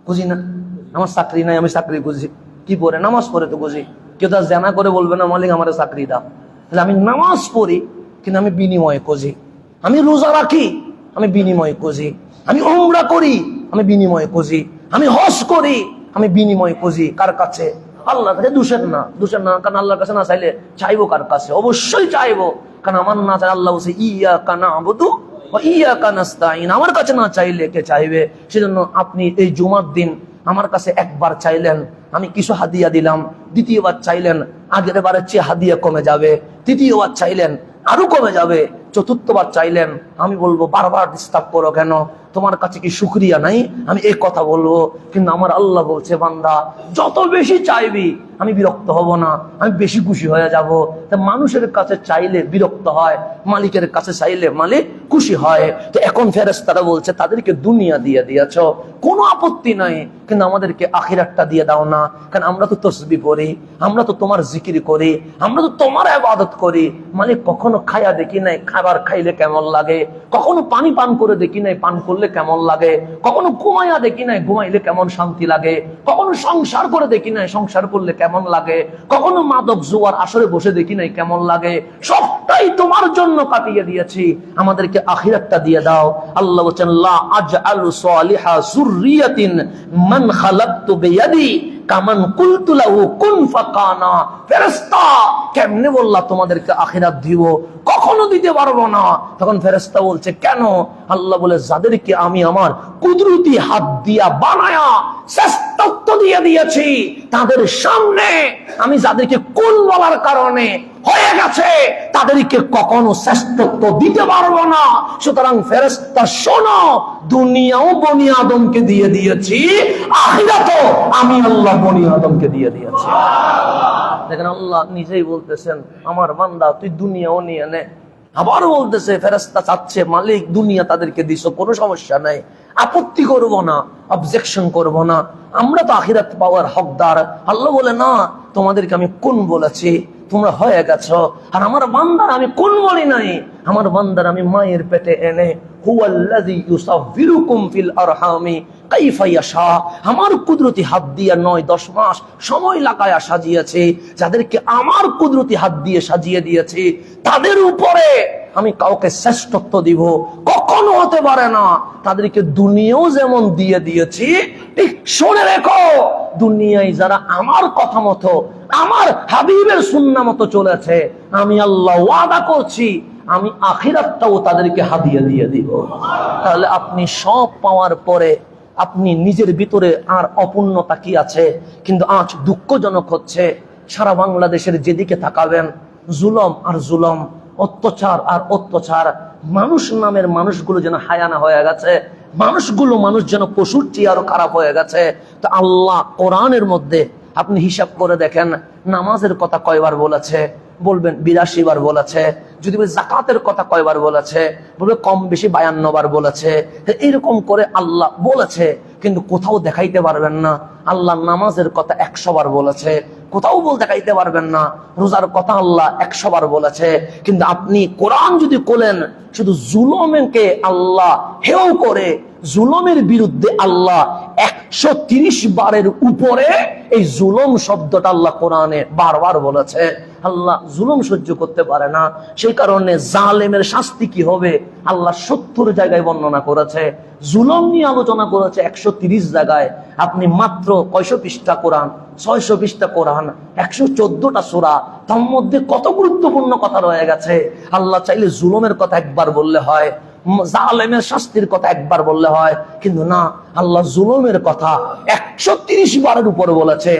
খুঁজি না? আমার চাকরি নাই, আমি চাকরি খুঁজি। কি পড়ে? নামাজ পড়ে তো খুঁজি। কেউ তার জানা করে বলবে না মালিক আমার চাকরি দাও। তাহলে আমি নামাজ পড়ি, কিন্তু আমি বিনিময় খুঁজি। আমি রোজা রাখি, আমি বিনিময় খুঁজি। আমি উমরা করি, আমি বিনিময় খুঁজি। আমি হজ করি, আমি বিনিময় খুঁজি। কার কাছে? আল্লাহর কাছে। দোষের না, দোষের না। কারণ আল্লাহর কাছে না চাইলে চাইবো কার কাছে? অবশ্যই চাইবো, কারণ আমার না চাই আল্লাহ বলছে ইয়াকা না'বুদু ওয়া ইয়াকা নাস্তাঈন, আমার কাছে না চাইলে কে চাইবে? সেজন্য আপনি এই জুমার দিন আমার কাছে একবার চাইলেন, আমি কিছু হাদিয়া দিলাম। দ্বিতীয়বার চাইলেন, আগের বারের চেয়ে হাদিয়া কমে যাবে। তৃতীয়বার চাইলেন, আরো কমে যাবে। চতুর্থবার চাইলেন, আমি বলবো বারবার ডিস্টার্ব করো কেন? তোমার কাছে কি শুকরিয়া নাই? আমি এই কথা বলবো। কিন্তু আমার আল্লাহ বলছে, বান্দা যত বেশি চাইবি আমি বিরক্ত হব না, আমি বেশি খুশি হয়ে যাব। তা মানুষের কাছে চাইলে বিরক্ত হয়, মালিকের কাছে চাইলে মালিক খুশি হয়। তো এখন ফেরেশতারা বলছে তাদেরকে দুনিয়া দিয়ে দিয়েছো, কোনো আপত্তি নাই, কিন্তু আমাদেরকে আখিরাতটা দিয়ে দাও না। কারণ আমরা তো তাসবিহ পড়ি, আমরা তো তোমার জিকির করি, আমরা তো তোমার ইবাদত করি। মালিক কখনো খায়া দেখি নাই খাবার খাইলে কেমন লাগে, কখনো পানি পান করে দেখি নাই পান করলে কেমন লাগে, কখনো ঘুমাইয়া দেখি নাই ঘুমাইলে কেমন শান্তি লাগে, কখনো সংসার করে দেখি নাই সংসার করলে কেমন লাগে, কখনো মাদক জুয়ার আসরে বসে দেখি নাই কেমন লাগে। সবটাই তোমার জন্য কাটিয়ে দিয়েছি, আমাদেরকে আখিরাতটা দিয়ে দাও। আল্লাহ বলেন লা আজআলু সালিহা যুররিয়াতিন মান খালাকতু বিয়াদি কামান কুলতু লাহু কুন ফাকানা। ফেরেশতা কেমনে বললা তোমাদেরকে আখিরাত দিব? কখনো দিতে পারবো না। তখন ফেরেশতা বলছে কেন? আল্লাহ বলে যাদেরকে আমি আমার কুদরতি হাত দিয়া বানায়া শ্রেষ্ঠত্ব দিয়ে দিয়েছি, তাদের সামনে আমি যাদেরকে কুল বলার কারণে হয়ে গেছে, তাদেরকে কখনো শ্রেষ্ঠত্ব দিতে পারবো না। সুতরাং ফেরেশতা শোনো, দুনিয়াও বনি আদমকে দিয়ে দিয়েছি, আখিরাতও আমি আল্লাহ বনি আদমকে দিয়ে দিয়েছি। দেখেন আল্লাহ নিজেই বলতেছেন, আমার বান্দা তুই দুনিয়াও নিয়ে নে। আবার বলতেছে ফেরেশতা চাচ্ছে মালিক দুনিয়া তাদেরকে দিছো, কোনো সমস্যা নাই, আপত্তি করব না, অবজেকশন করব না। আমরা তো আখিরাত পাওয়ার হকদার। আল্লাহ বলে না, তোমাদেরকে আমি কোন বলেছি, তোমরা হয়ে গেছো। আর আমার বান্দার আমি কোন বলি নাই, আমার বান্দার আমি মায়ের পেটে এনে হুয়াল্লাযী ইউসাফিরুকুম ফিল আরহামি কাইফা ইয়াশা, আমার কুদরতি হাত দিয়ে 9-10 মাস সময় লাগায়া সাজিয়েছে। যাদেরকে আমার কুদরতি হাত দিয়ে সাজিয়ে দিয়েছে, তাদের উপরে আমি কাউকে শ্রেষ্ঠত্ব দিব কখনো হতে পারে না। তাদেরকে দুনিয়াও যেমন দিয়ে দিয়েছি, ঠিক শুনে রেখো, দুনিয়ায় যারা আমার কথা মতো, আমার হাবিবের সুন্নাহ মতো চলেছে, আমি আল্লাহ ওয়াদা করছি আমি আখিরাতটাও তাদেরকে হাদিয়া দিয়ে দিব। তাহলে আপনি সব পাওয়ার পরে আপনি নিজের ভিতরে আর অপূর্ণতা কি আছে? কিন্তু আজ দুঃখজনক হচ্ছে, সারা বাংলাদেশের যেদিকে তাকাবেন জুলম আর জুলম, অত্যাচার আর অত্যাচার। মানুষ নামের মানুষগুলো যেন হায়ানা হয়ে গেছে, মানুষ যেন পশুর চেয়ে আরো খারাপ হয়ে গেছে। তো আল্লাহ কোরআনের মধ্যে আপনি হিসাব করে দেখেন, নামাজের কথা কয়বার বলেছে? বলবেন 82 বার বলেছে। যদি যাকাতের কথা কয়বার বলেছে? বলবে কম বেশি 52 বার বলেছে। এরকম করে আল্লাহ বলেছে, কিন্তু কোথাও দেখাইতে পারবেন না আল্লাহ নামাজের কথা 100 বার বলেছে। কোথাও দেখাইতে পারবেন না রোজার কথা আল্লাহ 100 বার বলেছে। কিন্তু আপনি কোরআন যদি খোলেন, শুধু জুলুমকে আল্লাহ হেও করে, জুলুমের বিরুদ্ধে আল্লাহ 130 বারের উপরে এই জুলুম শব্দটা আল্লাহ কোরআনে বারবার বলেছে। আল্লাহ জুলুম সহ্য করতে পারে না, সেই কারণে জালেমের শাস্তি কি হবে আল্লাহ 70 জায়গায় বর্ণনা করেছে। জুলুম নিয়ে আলোচনা করেছে 130 জায়গায়। আপনি মাত্র কয়শো পৃষ্ঠা কোরআন, 600 পৃষ্ঠা কোরআন, 114টা সূরা, তার মধ্যে কত গুরুত্বপূর্ণ কথা রয়ে গেছে। আল্লাহ চাইলে জুলুমের কথা একবার বললে হয়, জালেমের শাস্তির কথা একবার বললে হয়, কিন্তু না, আল্লাহ জুলুমের কথা 130 বারের উপর বলেছে।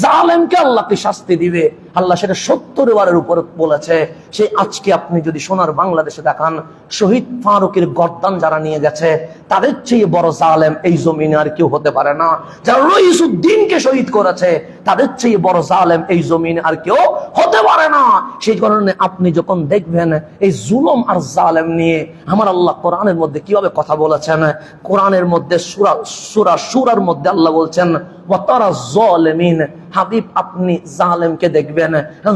জালেমকে আল্লাহকে শাস্তি দিবে, আল্লাহ সেটা 70 বারের উপর বলেছে। সেই আজকে আপনি যদি সোনার বাংলাদেশে দেখান, শহীদ ফারুকের গর্দান যারা নিয়ে গেছে, তাদের চেয়ে বড় জালেম এই জমিনে আর কেউ হতে পারে না। যারা রইসুদ্দিনকে শহীদ করেছে, তাদের চেয়ে বড় জালেম এই জমিনে আর কেউ হতে পারে না। সেই কারণে আপনি যখন দেখবেন এই জুলুম আর জালেম নিয়ে আমার আল্লাহ কোরআনের মধ্যে কিভাবে কথা বলেছেন, কোরআনের মধ্যে সূরার মধ্যে আল্লাহ বলছেন ওয়াতারা যালিমিন, হাবিব আপনি জালেমকে দেখবেন।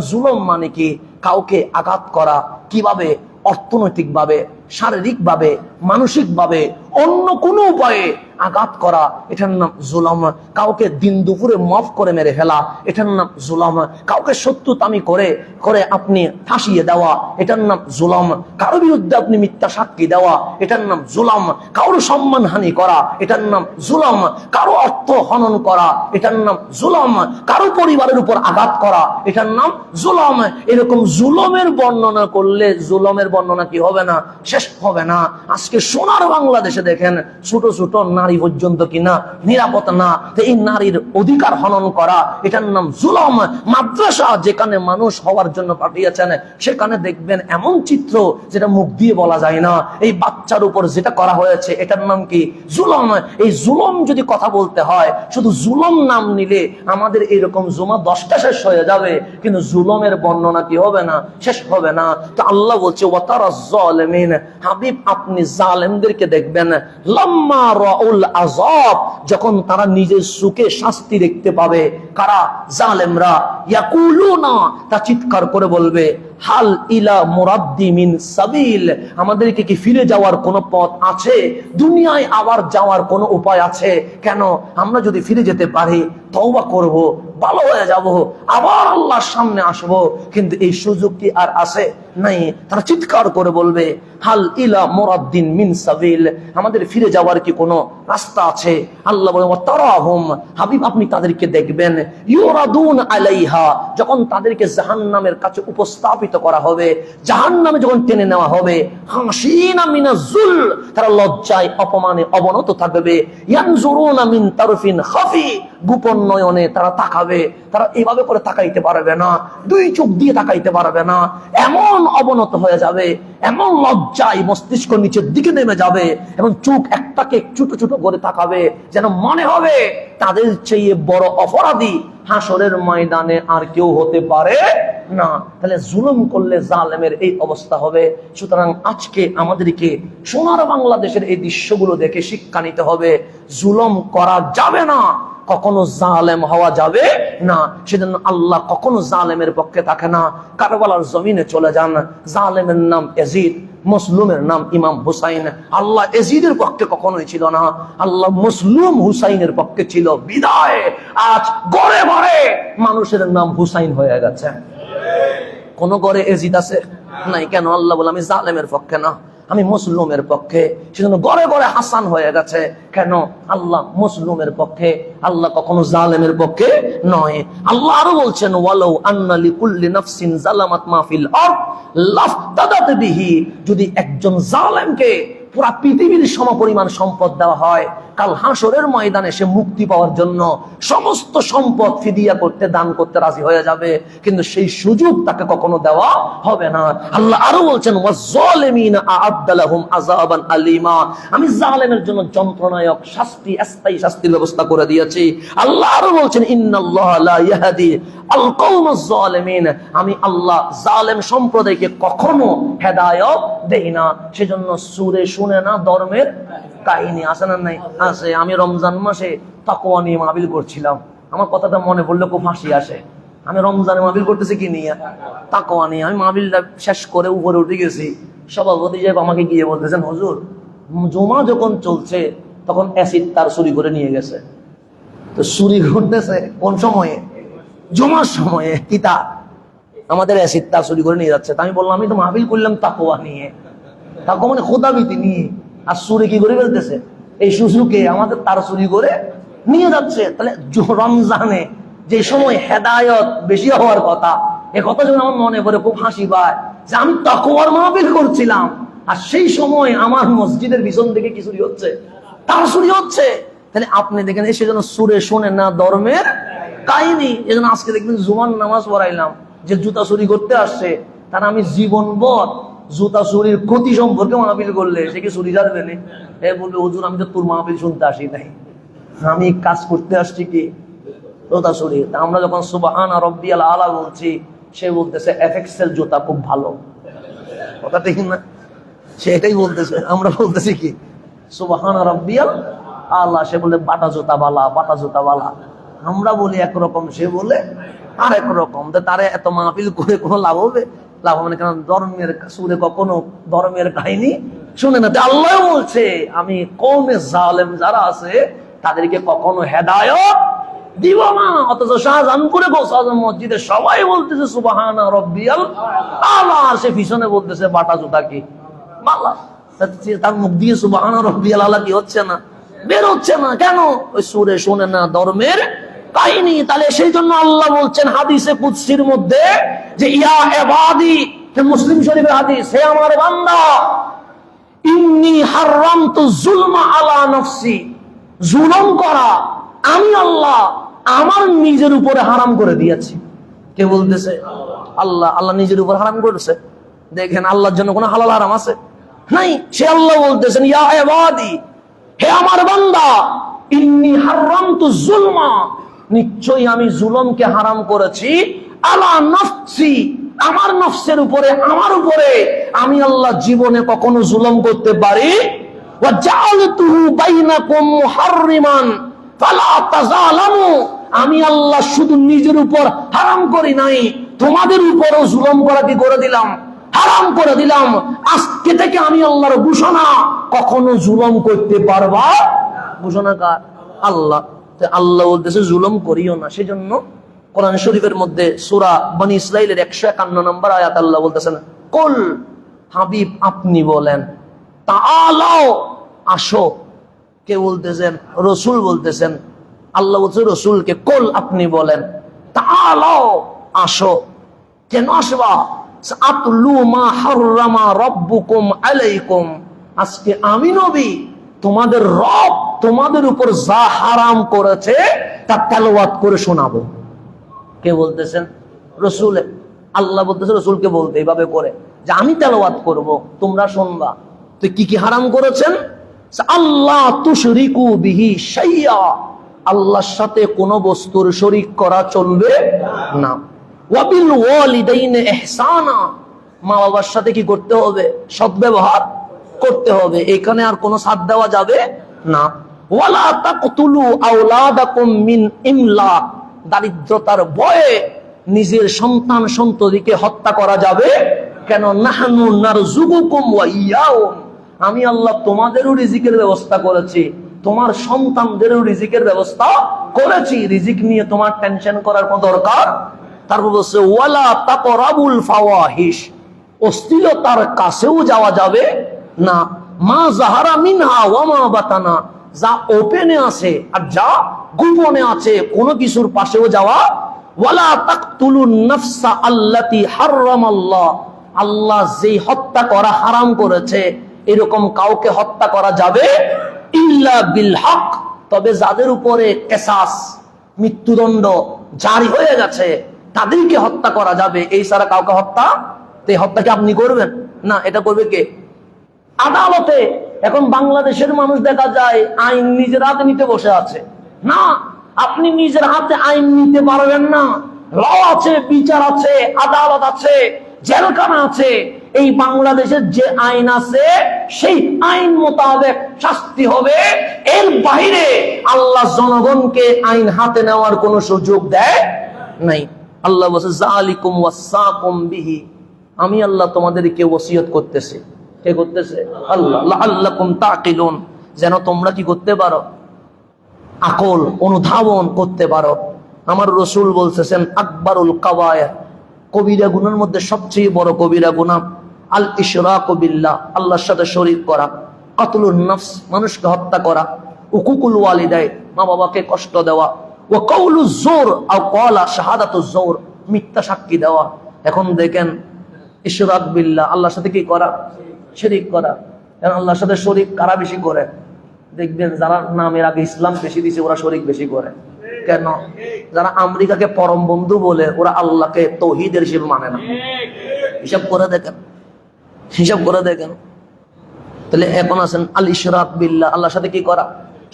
জুলুম মানে কি? কাউকে আঘাত করা, কিভাবে? অর্থনৈতিক ভাবে, শারীরিক ভাবে, মানসিক ভাবে, অন্য কোনো উপায়ে আঘাত করা, এটার নাম জুলুম। কাউকে দিন দুপুরে মাফ করে মেরে ফেলা, এটার নাম জুলুম। কাউকে শত্রুতামি করে করে আপনি ফাঁসিয়ে দেওয়া, এটার নাম জুলুম। কারো বিরুদ্ধে আপনি মিথ্যা সাক্ষী দেওয়া, এটার নাম জুলুম। কারো সম্মানহানি করা, এটার নাম জুলুম। কারো অর্থ হনন করা, এটার নাম জুলুম। কারো পরিবারের উপর আঘাত করা, এটার নাম জুলুম। এরকম জুলুমের বর্ণনা করলে জুলুমের বর্ণনা কি হবে না? শেষ হবে না। আজকে সোনার বাংলাদেশে দেখেন, ছোট ছোট নারী পর্যন্ত কিনা নিরাপদ না। এই নারীর অধিকার হনন করা, এটার নাম জুলুম। মাদ্রাসা যেখানে মানুষ হওয়ার জন্য পাঠিয়েছেন, সেখানে দেখবেন এমন চিত্র যেটা মুখ দিয়ে বলা যায় না। এই বাচ্চার উপর যেটা করা হয়েছে, এটার নাম কি? জুলুম। এই জুলুম যদি কথা বলতে হয়, শুধু জুলুম নাম নিলে আমাদের এরকম জুমা 10টা শেষ হয়ে যাবে, কিন্তু জুলুমের বর্ণনা কি হবে না? শেষ হবে না। তো আল্লাহ বলছে ওয়াতারা যালিমিন, হাবিব আপনি জালেমদেরকে দেখবেন, লাম্মা রাউল আযাব, যখন তারা নিজের সুখে শাস্তি দেখতে পাবে। কারা? জালেমরা। ইয়াকুলুনা, তা চিৎকার করে বলবে, হাল ইলা মুরাদ্দি মিন সাবিল, আমাদেরকে কি ফিরে যাওয়ার কোন পথ আছে? দুনিয়ায় আবার যাওয়ার কোন উপায় আছে? কেন? আমরা যদি ফিরে যেতে পারি, তওবা করব, ভালো হয়ে যাব, আবার আল্লাহর সামনে আসব, কিন্তু এই সুযোগ কি আর আছে? নাই। তারা চিৎকার করে বলবে, হাল ইলা মুরাদ্দিন মিন সাবিল, আমাদের ফিরে যাওয়ার কি কোনো রাস্তা আছে? আল্লাহ বলেন ওয়াতারাহুম, হাবিব আপনি তাদেরকে দেখবেন, ইউরাদুন আলাইহা, যখন তাদেরকে জাহান্নামের কাছে উপস্থাপিত করা হবে, জাহান্নামে যখন টেনে নেওয়া হবে, হাসিনা মিনাজ-জুল, তারা লজ্জায় অপমানে অবনত থাকবে, ইয়ানজুরুনা মিন তারফিন খাফি, গোপন নয়নে তারা তাকাবে। তারা এইভাবে করে তাকাইতে পারবে না, দুই চোখ দিয়ে তাকাইতে পারবে না, এমন অবনত হয়ে যাবে, এমন লজ্জায় মস্তিষ্ক নিচের দিকে নেমে যাবে, এবং চোখ একটাকে ছোট ছোট করে তাকাবে, যেন মনে হবে তাদের চেয়ে বড় অপরাধী হাসরের ময়দানে আর কেউ হতে পারে না। তাহলে জুলুম করলে জালেমের এই অবস্থা হবে। সুতরাং আজকে আমাদেরকে সোনার বাংলাদেশের এই দৃশ্যগুলো দেখে শিক্ষা নিতে হবে। জুলুম করা যাবে না, কখনো জালেম হওয়া যাবে না। সেজন্য আল্লাহ কখনো জালেমের পক্ষে থাকে না। কারবালার জমিনে চলে যান, জালেমের নাম ইয়াজিদ, মজলুমের নাম ইমাম হুসাইন। আল্লাহ ইয়াজিদের পক্ষে কখনোই ছিল না, আল্লাহ মজলুম হুসাইনের পক্ষে ছিল। বিদায় আজ ঘরে ঘরে মানুষের নাম হুসাইন হয়ে গেছে। কোন ঘরে ইয়াজিদ আছে? নাই। কেন? আল্লাহ বলে আমি জালেমের পক্ষে না, আমি মজলুমের পক্ষে। সেজন্য ঘরে ঘরে হাসান হয়ে গেছে। কেন? আল্লাহ মজলুমের পক্ষে, আল্লাহ কখনো জালেমের পক্ষে নয়। আল্লাহ আরো বলছেন ওয়ালাউ আন্না লিকুল্লি নাফসিন যালামাত মা ফিল আরদ লাফতাদাত বিহি, যদি একজন জালেমকে পুরা পৃথিবীর সমপরিমাণ সম্পদ দেওয়া হয়, কাল হাসরের ময়দানে সে মুক্তি পাওয়ার জন্য সমস্ত সম্পদ ফিদিয়া করতে, দান করতে রাজি হয়ে যাবে, কিন্তু সেই সুযোগ তাকে কখনো দেওয়া হবে না। আল্লাহ আরো বলছেন ওয়াজ-যালিমিনা আ'আদ্দা লাহুম আযাবান আলীমা, আমি জালেমের জন্য যন্ত্রণায়ক শাস্তি, স্থায়ী শাস্তির ব্যবস্থা করে দিয়েছি। আল্লাহ আরো বলছেন ইন্নাল্লাহা লা ইয়াহদি আল কওমাজ-যালিমিন, আমি আল্লাহ জালেম সম্প্রদায়কে কখনো হেদায়েত দেই না। সেজন্য সূরা শুনে না ধর্মের কাহিনী আছে না? নাই আছে। আমি রমজান মাসে তাকওয়া নিয়ে মাহফিল করছিলাম, আমার কথাটা মনে পড়লে খুব হাসি আসে। আমি রমজানে মাহফিল করতেছি কি নিয়ে? তাকওয়া নিয়ে। আমি মাহফিলটা শেষ করে উপরে উঠে গেছি, সভাপতি সাহেব আমাকে গিয়ে বলতেছেন হুজুর, জুমা যখন চলছে তখন অ্যাসিড তার চুরি করে নিয়ে গেছে। তো চুরি করতেছে কোন সময়ে? জুমার সময়ে। কিতা আমাদের অ্যাসিড তার চুরি করে নিয়ে যাচ্ছে। আমি বললাম আমি তো মাহফিল করলাম তাকওয়া নিয়ে, তাকওয়া মানে খোদাবিতি নিয়ে, আর চুরি কি করে ফেলতেছে? এই সুযোগে আমাদের তার চুরি করে নিয়ে যাচ্ছে। তাহলে রমজানে যে সময় হেদায়েত বেশি হওয়ার কথা, এ কথা যখন আমার মনে পড়ে খুব হাসি পায় যে আমি তাকওয়ার মাহফিল করছিলাম, আর সেই সময় আমার মসজিদের পিছন থেকে কি চুরি হচ্ছে? তার চুরি হচ্ছে। তাহলে আপনি দেখেন, এই সেজন্য সুরে শোনেন না ধর্মের কাহিনী। এজন্য আজকে দেখবেন জুমার নামাজ পড়াইলাম, যে জুতা চুরি করতে আসছে তারা আমি জীবনভর জুতা চুরির ক্ষতি সম্পর্কে মাহফিল করলে সে কি চুরি ছাড়বে না? এ বলবে হুজুর আমি তো তোর মাহফিল শুনতে আসি নাই, আমি কাজ করতে আসছি কি জুতা চুরি। আমরা যখন সুবহান রাব্বিয়াল আলা বলছি, সে বলতেছে এফএক্স এর জুতা খুব ভালো, কথা ঠিক না? সেটাই বলতেছে। আমরা বলতেছি কি সুবহান রাব্বিয়াল আলা, সে বলে বাটা জুতা বালা, বাটা জুতা বালা। আমরা বলি একরকম, সে বলে আর একরকম। তারে এত মাহফিল করে কোনো লাভ হবে? লাভ হবে না। কারণ ধর্মের সুরে কখনো ধর্মের কাহিনী শুনে না। আল্লাহ বলছে আমি কওমে জালেম যারা আছে তাদেরকে কখনো হেদায়েত দিব না। অথচ শাহজাহানপুরে গৌসে মসজিদে সবাই বলতেছে সুবহানা রাব্বিয়াল আলা, সে পিছনে বলতেছে বাটা জুতা কি বালা। তার মুখ দিয়ে সুবহানা রাব্বিয়াল আলা কি হচ্ছে না? বের হচ্ছে না। কেন? ওই সুরে শুনে না ধর্মের কাহিনী। তাহলে সেই জন্য আল্লাহ বলছেন হাদিসে কুদসির মধ্যে যে ইয়া ইবাদি, মুসলিম শরীফের হাদিস, হে আমার বান্দা, ইন্নী হারামতু যুলমা আলা নফসি, জুলুম করা আমি আল্লাহ আমার নিজের উপরে হারাম করে দিয়েছি। কে বলতেছে? আল্লাহ। আল্লাহ নিজের উপর হারাম করেছে। দেখেন আল্লাহর জন্য কোনো হালাল হারাম আছে? নাই। সে আল্লাহ বলতেছেন ইয়া ইবাদি, হে আমার বান্দা, ইন্নী হারামতু যুলমা, নিশ্চয়ই আমি জুলুমকে হারাম করেছি, আলা নফসি, আমার নফসের উপরে, আমার উপরে। আমি আল্লাহ জীবনে কখনো জুলুম করতে পারি। ওয়া জাআলতুহু বাইনাকুম মুহাররিমান ফালা তাযালামু, আমি আল্লাহ শুধু নিজের উপর হারাম করি নাই, তোমাদের উপরও জুলুম করা কি করে দিলাম? হারাম করে দিলাম। আজকে থেকে আমি আল্লাহর ঘোষণা, কখনো জুলুম করতে পারবা। ঘোষণা কার? আল্লাহ। আল্লাহ বলতেছে জুলুম করিও না। সেজন্য কোরআন শরীফের মধ্যে সূরা বনী ইসরাঈলের 151 নম্বর আয়াত আল্লাহ বলতেছেন কুল, হাবিব আপনি বলেন, তাআলাও, আসো। কে বলতেছেন? রাসূল বলতেছেন। আল্লাহ বলছে রাসূলকে কুল আপনি বলেন, তাআলাও, আসো। কেন আসবা? আতলু মা হাররামা রাব্বুকুম আলাইকুম, আজকে আমি নবী তোমাদের রব তোমাদের উপর যা হারাম করেছে তা তেলাওয়াত করে শোনাবো। কে বলতেছেন? রাসূল। আল্লাহ বলতেছে রাসূলকে বলতে এইভাবে করে যে আমি তেলাওয়াত করব, তোমরা শুনবা। তো কি কি হারাম করেছেন? আল্লাহ তুশরিকু বিহি শাইয়া, আল্লাহর সাথে কোনো বস্তুর শরীক করা চলবে না। ওয়াবিল ওয়ালিদাইনি ইহসানা, মা বাবার সাথে কি করতে হবে? সদ্ব্যবহার করতে হবে। এখানে আর কোনো সাথ দেওয়া যাবে না। ওয়ালা তাকতুলু আওলাদাকুম মিন ইমলাক, দারিদ্রতার ভয়ে নিজের সন্তান সন্ততিকে হত্যা করা যাবে কেন? নাহনু নারযুকুকুম ওয়া ইয়াহুম, আমি আল্লাহ তোমাদেরও রিজিকের ব্যবস্থা করেছি, তোমার সন্তানদেরও রিজিকের ব্যবস্থা করেছি, রিজিক নিয়ে তোমার টেনশন করার কোনো দরকার। তারপর বলছে ওয়ালা তাকরাবুল ফাওয়াহিশ, অশ্লীলতার কাছেও যাওয়া যাবে না। মা যাহারা মিনহা ওয়া মা বাতানা, যা ওপেনে আছে আর যা গোপনে আছে, কোনো কিছুর পাশেও যাওয়া। ওয়ালা তাকতুলুন নাফসা আল্লাতী হারামাল্লাহ, আল্লাহ যেই হত্যা করা হারাম করেছে এরকম কাউকে হত্যা করা যাবে ইল্লা বিল হক, তবে যাদের উপরে কিসাস মৃত্যুদণ্ড জারি হয়ে গেছে তাদেরকে হত্যা করা যাবে, এই ছাড়া কাউকে হত্যা, এই হত্যা কি আপনি করবেন না? এটা করবে কে? আদালতে। এখন বাংলাদেশের মানুষ দেখা যায় আইন নিজের হাতে নিতে বসে আছে। না, আপনি নিজের হাতে আইন নিতে পারবেন না। ল আছে, বিচার আছে, আদালত আছে, জেলখানা আছে। এই বাংলাদেশের যে আইন আছে সেই আইন মোতাবেক শাস্তি হবে। এর বাইরে আল্লাহ জনগণকে আইন হাতে নেওয়ার কোন সুযোগ দেয় নাই। আল্লাহ বলছে যালিকুম ওয়াসাকুম বিহি, আমি আল্লাহ তোমাদেরকে ওসিয়ত করতেছি। কে করতেছে? আল্লাহ। লাআল্লাকুম তাকিলুন, যেন তোমরা কি করতে পারো? আকল অনুধাবন করতে পারো। আমার রাসূল বলতেছেন আকবারুল কাবায়ের, কবিরা গুনার মধ্যে সবচেয়ে বড় কবিরা গুনাহ আল ইশরাকু বিল্লাহ, আল্লাহর সাথে শরীক করা। কতলুন নফস, মানুষকে হত্যা করা। উকুকুল ওয়ালিদাই, মা বাবাকে কষ্ট দেওয়া। ওয়া কাউলু যুর আও ক্বালা শাহাদাতু যুর, মিথ্যা সাক্ষী দেওয়া। এখন দেখেন ইশরাক বিল্লাহ, আল্লাহর সাথে কি করা? শরীক করা। এখন আল্লাহর সাথে শরীক কারা বেশি করে? দেখবেন যারা নামের আগে ইসলাম বেশি দিছে ওরা শরীক বেশি করে। কেন? যারা আমেরিকাকে পরম বন্ধু বলে ওরা আল্লাহকে তৌহিদের হিসেবে মানে না। হিসাব করে দেখেন, হিসাব করে দেখেন। তাহলে এখন আছেন আল ইশরাক বিল্লাহ, আল্লাহর সাথে কি করা?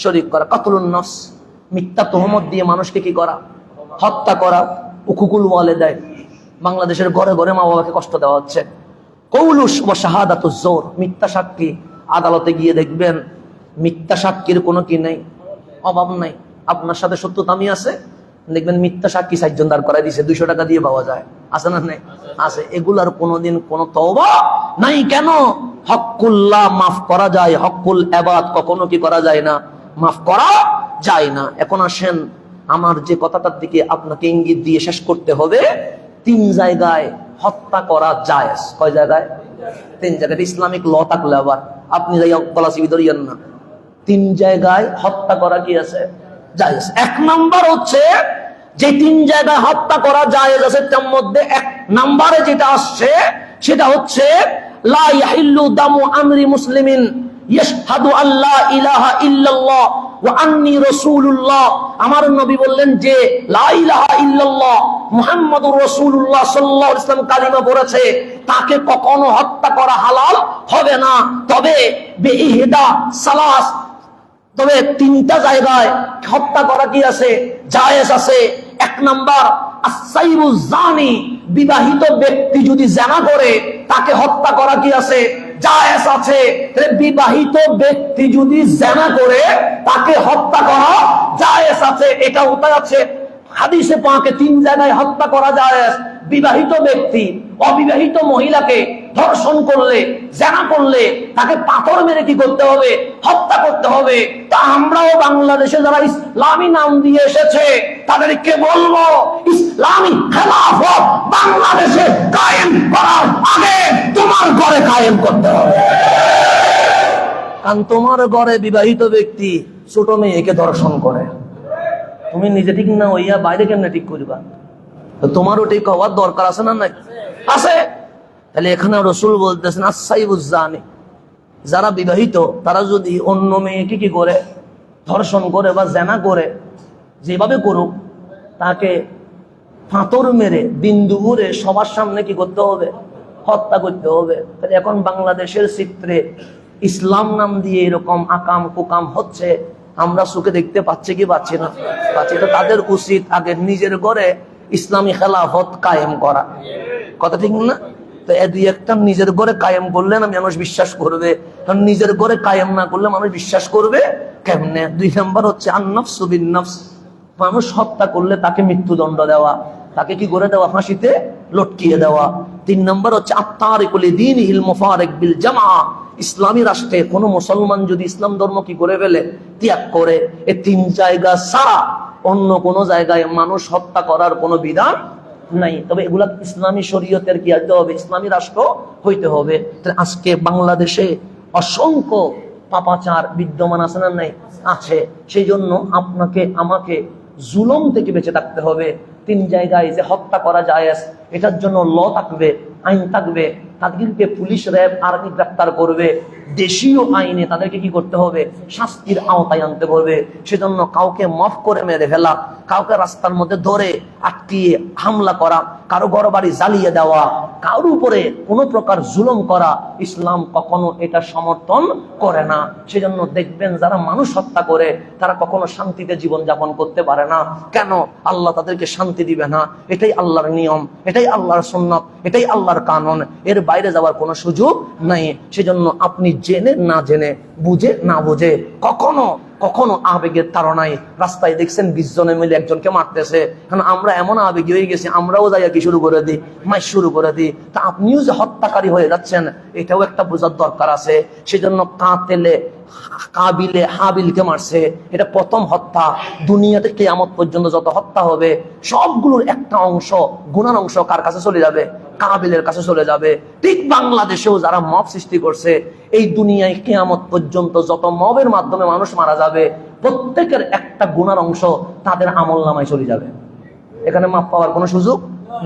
শরীক করা। কাতলুন নফস, মিথ্যা তহমত দিয়ে মানুষকে কি করা? হত্যা করা। উকুকুল ওয়ালিদাইন, বাংলাদেশের ঘরে ঘরে মা বাবাকে কষ্ট দেওয়া হচ্ছে। কৌলুস ওয়া শাহাদাতুজ যুর, মিথ্যা সাক্ষী। আদালতে গিয়ে দেখবেন মিথ্যা সাক্ষীর কোনো কি নেই, অভাব নাই। আপনার সাথে সত্যতা আমি আছে, দেখবেন মিথ্যা সাক্ষী 4 জন দাঁড় করাই দিয়েছে, 200 টাকা দিয়ে পাওয়া যায়। আছে না? নেই? আছে। এগুলার কোনোদিন কোনো তওবা নাই। কেন? হকুল্লাহ মাফ করা যায়, হকুল ইবাদ কখনো কি করা যায় না? মাফ করা যায় না। এখন আসেন আমার যে কথাটার দিকে আপনাকে ইঙ্গিত দিয়ে শেষ করতে হবে। 3 জায়গায় হত্যা করা জায়েজ। কয় জায়গায়? 3 জায়গায়। ইসলামিক ল থাকলে আবার আপনি যাই পলাশি ভিতরিয়ান না। 3 জায়গায় হত্যা করা কি আছে? জায়েজ। 1 নাম্বার হচ্ছে যে 3 জায়গায় হত্যা করা জায়েজ আছে তার মধ্যে 1 নম্বরে যেটা আসছে সেটা হচ্ছে লা ইয়াহিল্লু দামু আমরি মুসলিমিন ইয়াশহাদু আল্লা ইলাহা ইল্লাল্লাহ ওয়া আন্নী রাসূলুল্লাহ। আমার নবী বললেন যে লা ইলাহা ইল্লাল্লাহ মুহাম্মাদুর রাসূলুল্লাহ সাল্লাল্লাহু আলাইহি ওয়াসাল্লাম কালিমা পড়েছে, তাকে কখনো হত্যা করা হালাল হবে না। তবে বিইহদা সালাস, তবে 3টা জায়গায় হত্যা করা কি আছে? জায়েজ আছে। 1 নাম্বার আস-সাইবু জানি, বিবাহিত ব্যক্তি যদি জিনা করে তাকে হত্যা করা কি আছে? জায়েজ আছে। বিবাহিত ব্যক্তি যদি জিনা করে তাকে হত্যা করা জায়েজ আছে। এটা উপায় আছে হাদিসে পাকে 3 জায়গায় হত্যা করা জায়েজ। বিবাহিত ব্যক্তি অবিবাহিত মহিলাকে ধর্ষণ করলে, জিনা করলে তাকে পাথর মেরে কি করতে হবে? হত্যা করতে হবে। তা আমরাও বাংলাদেশে যারা ইসলামী নাম দিয়ে এসেছে তাদেরকে বলবো ইসলামী খেলাফত বাংলাদেশে কায়েম করার আগে তোমার ঘরে কায়েম করতে হবে। কারণ তোমার ঘরে বিবাহিত ব্যক্তি ছোট মেয়েকে ধর্ষণ করে, তুমি নিজে ঠিক না হইয়া বাইরে কেমনে ঠিক করবা? তোমারও ঠিক হওয়ার দরকার আছে না? নাই? আছে। তাহলে এখানে রাসূল বলতেছেন আস-সাইবুজ জানি, যারা বিবাহিত তারা যদি অন্য মেয়েকে কি করে? ধর্ষণ করে বা জিনা করে, যেভাবে করুক তাকে পাথর মেরে দিন দুপুরে সবার সামনে কি করতে হবে? হত্যা করতে হবে। তাহলে এখন বাংলাদেশের চিত্রে ইসলাম নাম দিয়ে এরকম আকাম কুকাম হচ্ছে, আমরা চোখে দেখতে পাচ্ছি কি পাচ্ছি না? পাচ্ছি। তো তাদের উচিত আগে নিজের ঘরে ইসলামী খেলাফত কায়েম করা। কথা ঠিক না? তো এ দুই একটা নিজের ঘরে কায়েম করলে না মানুষ বিশ্বাস করবে, কারণ নিজের ঘরে কায়েম না করলে মানুষ বিশ্বাস করবে কেমনে? 2 নম্বর হচ্ছে আন-নাফসু বিন-নাফস, মানুষ হত্যা করলে তাকে মৃত্যুদণ্ড দেওয়া, তাকে কি করে দেওয়া? ফাঁসিতে লটকিয়ে দেওয়া। 3 নম্বর হচ্ছে আত-তারিকু লিদীনিহিল মুফারিক বিল জামা, ইসলামী রাষ্ট্রে কোন মুসলমান যদি ইসলাম ধর্ম কি করে ফেলে? ত্যাগ করে। এই 3 জায়গা ছাড়া অন্য কোন জায়গায় মানুষ হত্যা করার কোনো বিধান নাই। তবে এগুলা ইসলামী শরীয়তের কি হতে হবে? ইসলামী রাষ্ট্র হইতে হবে। তাহলে আজকে বাংলাদেশে অসংখ্য পাপাচার বিদ্যমান আছে না? নাই, আছে। সেই জন্য আপনাকে আমাকে জুলুম থেকে বেঁচে থাকতে হবে। 3 জায়গায় যে হত্যা করা যায় এটার জন্য ল থাকবে, আইন থাকবে, তাদেরকে পুলিশ, র্যাব, আর্মি গ্রেফতার করবে। দেশীয় আইনে তাদেরকে কি করতে হবে? শাস্তির আওতায় আনতে হবে। সেজন্য কাউকে মাফ করে মেরে ফেলা, কাউকে রাস্তার মধ্যে ধরে আটকিয়ে হামলা করা, কারো ঘর বাড়ি জ্বালিয়ে দেওয়া, কারোর উপরে কোনো প্রকার জুলুম করা, ইসলাম কখনো এটা সমর্থন করে না। সেজন্য দেখবেন যারা মানুষ হত্যা করে তারা কখনো শান্তিতে জীবন যাপন করতে পারে না। কেন? আল্লাহ তাদেরকে শান্তি দিবে না। এটাই আল্লাহর নিয়ম, এটাই আল্লাহর সুন্নাত, এটাই আল্লাহর কানুন। এর বাইরে যাওয়ার কোনো সুযোগ নাই। সেজন্য আপনি জেনে না জেনে, বুঝে না বুঝে, কখনো কখনো আবেগের তাড়নায় রাস্তায় দেখছেন 20 জনে মিলে একজনকে মারতেছে, কারণ আমরা এমন আবেগী হয়ে গেছি, আমরাও যাই কি শুরু করে দিই, মাই শুরু করে দিই। তা আপনিও যে হত্যাকারী হয়ে যাচ্ছেন এটাও একটা বোঝার দরকার আছে। সেজন্য কাবিলে হাবিলকে মারছে, এটা প্রথম হত্যা। দুনিয়াতে কিয়ামত পর্যন্ত যত হত্যা হবে সবগুলোর একটা অংশ, গুনার অংশ কার কাছে চলে যাবে? কাবিলের কাছে চলে যাবে। ঠিক বাংলাদেশেও যারা মব সৃষ্টি করছে, এই দুনিয়ায় কিয়ামত পর্যন্ত যত মবের মাধ্যমে মানুষ মারা যাবে প্রত্যেকের একটা গুনার অংশ তাদের আমলনামায় চলে যাবে। এখানে মাপ পাওয়ার কোনো সুযোগ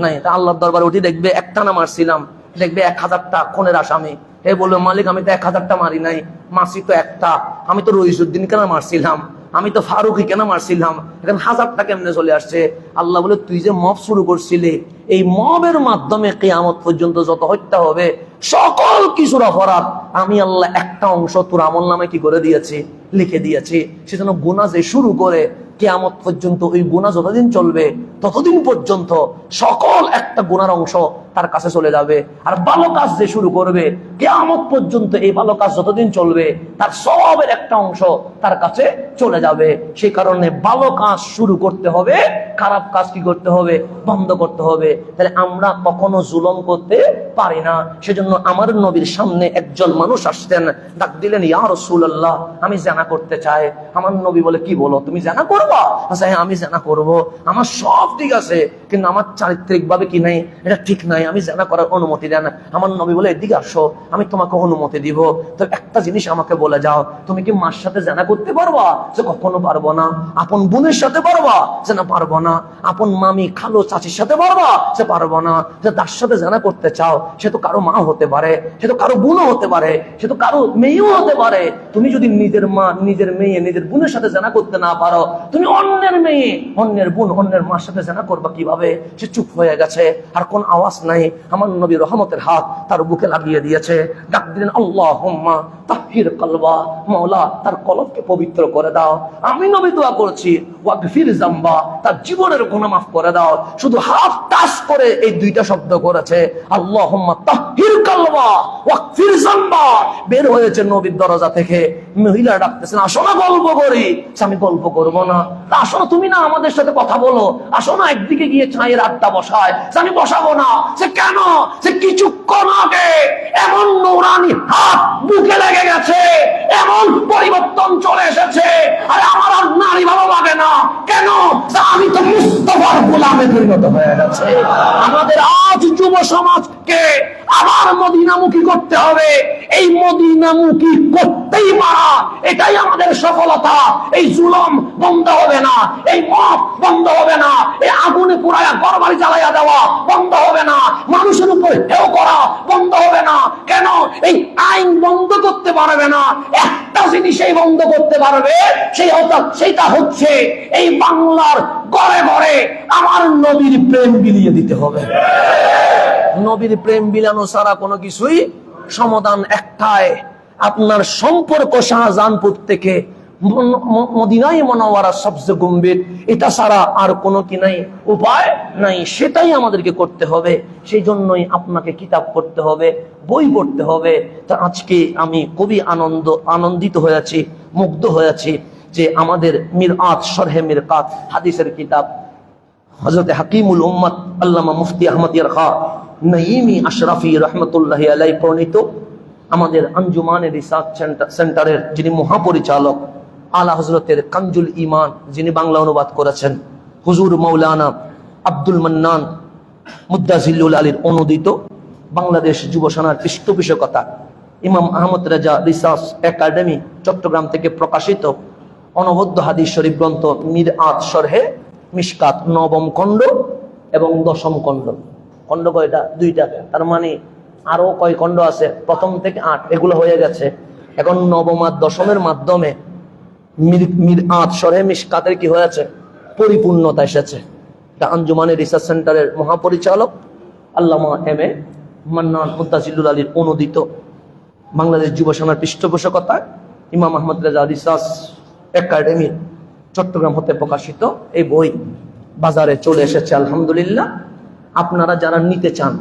নাই। তা আল্লাহর দরবারে উঠি দেখবে একটা না মারছিলাম, দেখবে 1000টা খুনের আসামি। এ বলবে মালিক আমি তো 1000টা মারি নাই, মারছি তো একটা, আমি তো রইসুদ্দিন কেন মারছিলাম, আমি তো ফারুকি কেন মারছিলাম, এখন 1000টা কেমনে চলে আসছে? আল্লাহ বলে তুই যে মব শুরু করছিলি, এই মবের মাধ্যমে কিয়ামত পর্যন্ত যত হত্যা হবে সকল কিছুর অপরাধ আমি আল্লাহ একটা অংশ তোর আমলনামায় কি করে দিয়েছি? লিখে দিয়েছি। সেজন্য গুনাহ যে শুরু করে কিয়ামত পর্যন্ত ওই গুনাহ যতদিন চলবে ততদিন পর্যন্ত সকল একটা গুনার অংশ তার কাছে চলে যাবে। আর ভালো কাজ যে শুরু করবে কিয়ামত পর্যন্ত এই ভালো কাজ যতদিন চলবে তার সবের একটা অংশ তার কাছে চলে যাবে। সেই কারণে ভালো কাজ শুরু করতে হবে, খারাপ কাজ কি করতে হবে? বন্ধ করতে হবে। তাহলে আমরা কখনো জুলুম করতে পারি না। সেজন্য আমার নবীর সামনে একজন মানুষ আসতেন, ডাক দিলেন, ইয়া রাসূলুল্লাহ আমি জিনা করতে চাই। আমার নবী বলে, কি বলো, তুমি জিনা করবা? আচ্ছা হ্যাঁ আমি জিনা করব, আমার সব ঠিক আছে কিন্তু আমার চারিত্রিক ভাবে কি নাই, এটা ঠিক নাই, আমি জিনা করার অনুমতি দেন। আমার নবী বলে, এদিকে আসো আমি তোমাকে অনুমতি দিব। তো একটা জিনিস আমাকে বলে যাও, তুমি কি মার সাথে জিনা করতে পারবা? যে কখনো পারবো না। আপন বোনের সাথে পারবা? যে না পারবো না। আপন মামি খালো চাচির সাথে পারবা? যে পারবো না। যে তার সাথে জিনা করতে চাও সে তো কারো মা হতে পারে, সে তো কারো বোনও হতে পারে, সে তো কারো মেয়েও হতে পারে। তুমি যদি নিজের মা, নিজের মেয়ে, নিজের বোনের সাথে জিনা করতে না পারো, তুমি অন্যের মেয়ে, অন্যের বোন, অন্যের মার সাথে জিনা করবা কিভাবে? সে চুপ হয়ে গেছে, আর কোন আওয়াজ নাই। আমার নবী রহমতের হাত তার বুকে লাগিয়ে দিয়েছে, ডাক দিলেন, আল্লাহুম্মা তাহহির কলবা, মাওলা তার কলবকে পবিত্র করে দাও। আমি নবী দোয়া করছি, ওয়াগফির যামবা, তার জীবনের গুনাহ মাফ করে দাও। শুধু হাত টাচ করে এই দুইটা শব্দ করেছে, আল্লাহুম্মা তাহহির কলবা ওয়াগফির যামবা। বের হয়েছে নবীর দরজা থেকে। মহিলা ডাকতেছেন, আসো না গল্প করি। আমি গল্প করব না। আসো না, তুমি না আমাদের সাথে কথা বলো, আসো না একদিকে গিয়ে চায়ের আড্ডা বসায়। আমি বসাবো না। সে কেন? সে কিছুক্ষণ আগে এমন নূরানি হাত বুকে লেগে গেছে, এমন পরিবর্তন চলে এসেছে। আর আমার আর নারী ভালো লাগে না। কেন? আমি তো মুস্তাফার গোলামে পরিণত হয়ে গেছে। আমাদের আজ যুব সমাজকে আবার মদিনামুখী করতে হবে। এই মদিনামুখী করতেই পারা, এটাই আমাদের সফলতা। এই জুলুম বন্ধ হবে না, এই মদ বন্ধ হবে না, এই আগুনে পুরায়া ঘরবাড়ি জ্বালাইয়া দেওয়া বন্ধ হবে না, মানুষের উপর হেয় করা বন্ধ হবে না। কেন? এই আইন বন্ধ করতে পারবে না, একটা জিনিসই বন্ধ করতে পারবে, সেইটা হচ্ছে এই বাংলার ঘরে ঘরে আমার নবীর প্রেম বিলিয়ে দিতে হবে। নবীর প্রেম বিলানো ছাড়া কোনো কিছুই সমাধান একটাই। আপনার সম্পর্ক শাহজাহানপুর থেকে মদিনাই মুনাওয়ারা সবচেয়ে গম্ভীর, এটা ছাড়া আর কোনো কি নাই, উপায় নাই, সেটাই আমাদেরকে করতে হবে। সেই জন্যই আপনাকে কিতাব পড়তে হবে, বই পড়তে হবে। তা আজকে আমি খুবই আনন্দিত হয়েছি, মুগ্ধ হয়েছি যে আমাদের মিরআত শরহে মিরকাত হাদিসের কিতাব হযরত হাকিমুল উম্মত আল্লামা মুফতি আহমদ ইয়ারখা নাঈমি আশরাফি রহমতুল্লাহি আলাইহি প্রণীত আমাদের আঞ্জুমানে রিসার্চ সেন্টারের যিনি মহাপরিচালক আলা হযরতের কানজুল ঈমান, যিনি বাংলা অনুবাদ করেছেন, হুজুর মাওলানা আব্দুল মান্নান মুদ্দাজিল্লুল আলীর অনুদিত বাংলাদেশ যুব সেনার পৃষ্ঠপোষকতা ইমাম আহমদ রেজা রিসার্চ একাডেমি চট্টগ্রাম থেকে প্রকাশিত অনবদ্য হাদিস শরীফ গ্রন্থ মিরআত শরহে মিশকাত নবম খণ্ড এবং দশম খণ্ড। খণ্ড কয়টা? দুইটা। তার মানে আরো কয় খণ্ড আছে? প্রথম থেকে 8, এগুলো হয়ে গেছে। এখন নবম আর দশমের মাধ্যমে মিরআত শরহে মিশকাতের কি হয়েছে? পরিপূর্ণতা এসেছে। এটা আঞ্জুমানের রিসার্চ সেন্টারের মহাপরিচালক আল্লামা এম এ মান্নান মুদ্দাজিল্লুল আলীর অনুদিত বাংলাদেশ যুব সেনার পৃষ্ঠপোষকতায় ইমাম আহমদ রেজা রিসার্চ একাডেমির চট্টগ্রাম হতে প্রকাশিত এই বই বাজারে চলে এসেছে আলহামদুলিল্লাহ। আপনারা যারা নিতে চান,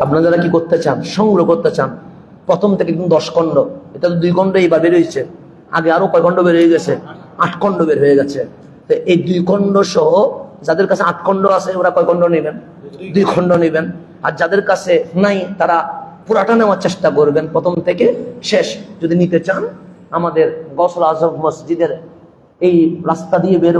আপনারা যারা কি করতে চান, সংগ্রহ করতে চান, প্রথম থেকে কিন্তু 10 খণ্ড, এটা তো 2 খণ্ড এইবার বের হয়েছে, আগে আরো কয় খণ্ড বের হয়ে গেছে, 8 খণ্ড বের হয়ে গেছে। তো এই 2 খণ্ড সহ যাদের কাছে 8 খণ্ড আছে ওরা কয় খণ্ড নেবেন? 2 খণ্ড নেবেন। আর যাদের কাছে নাই তারা পুরাটা নেওয়ার চেষ্টা করবেন প্রথম থেকে শেষ। যদি নিতে চান আমাদের গৌসুল আজম মসজিদের এই রাস্তা দিয়ে বের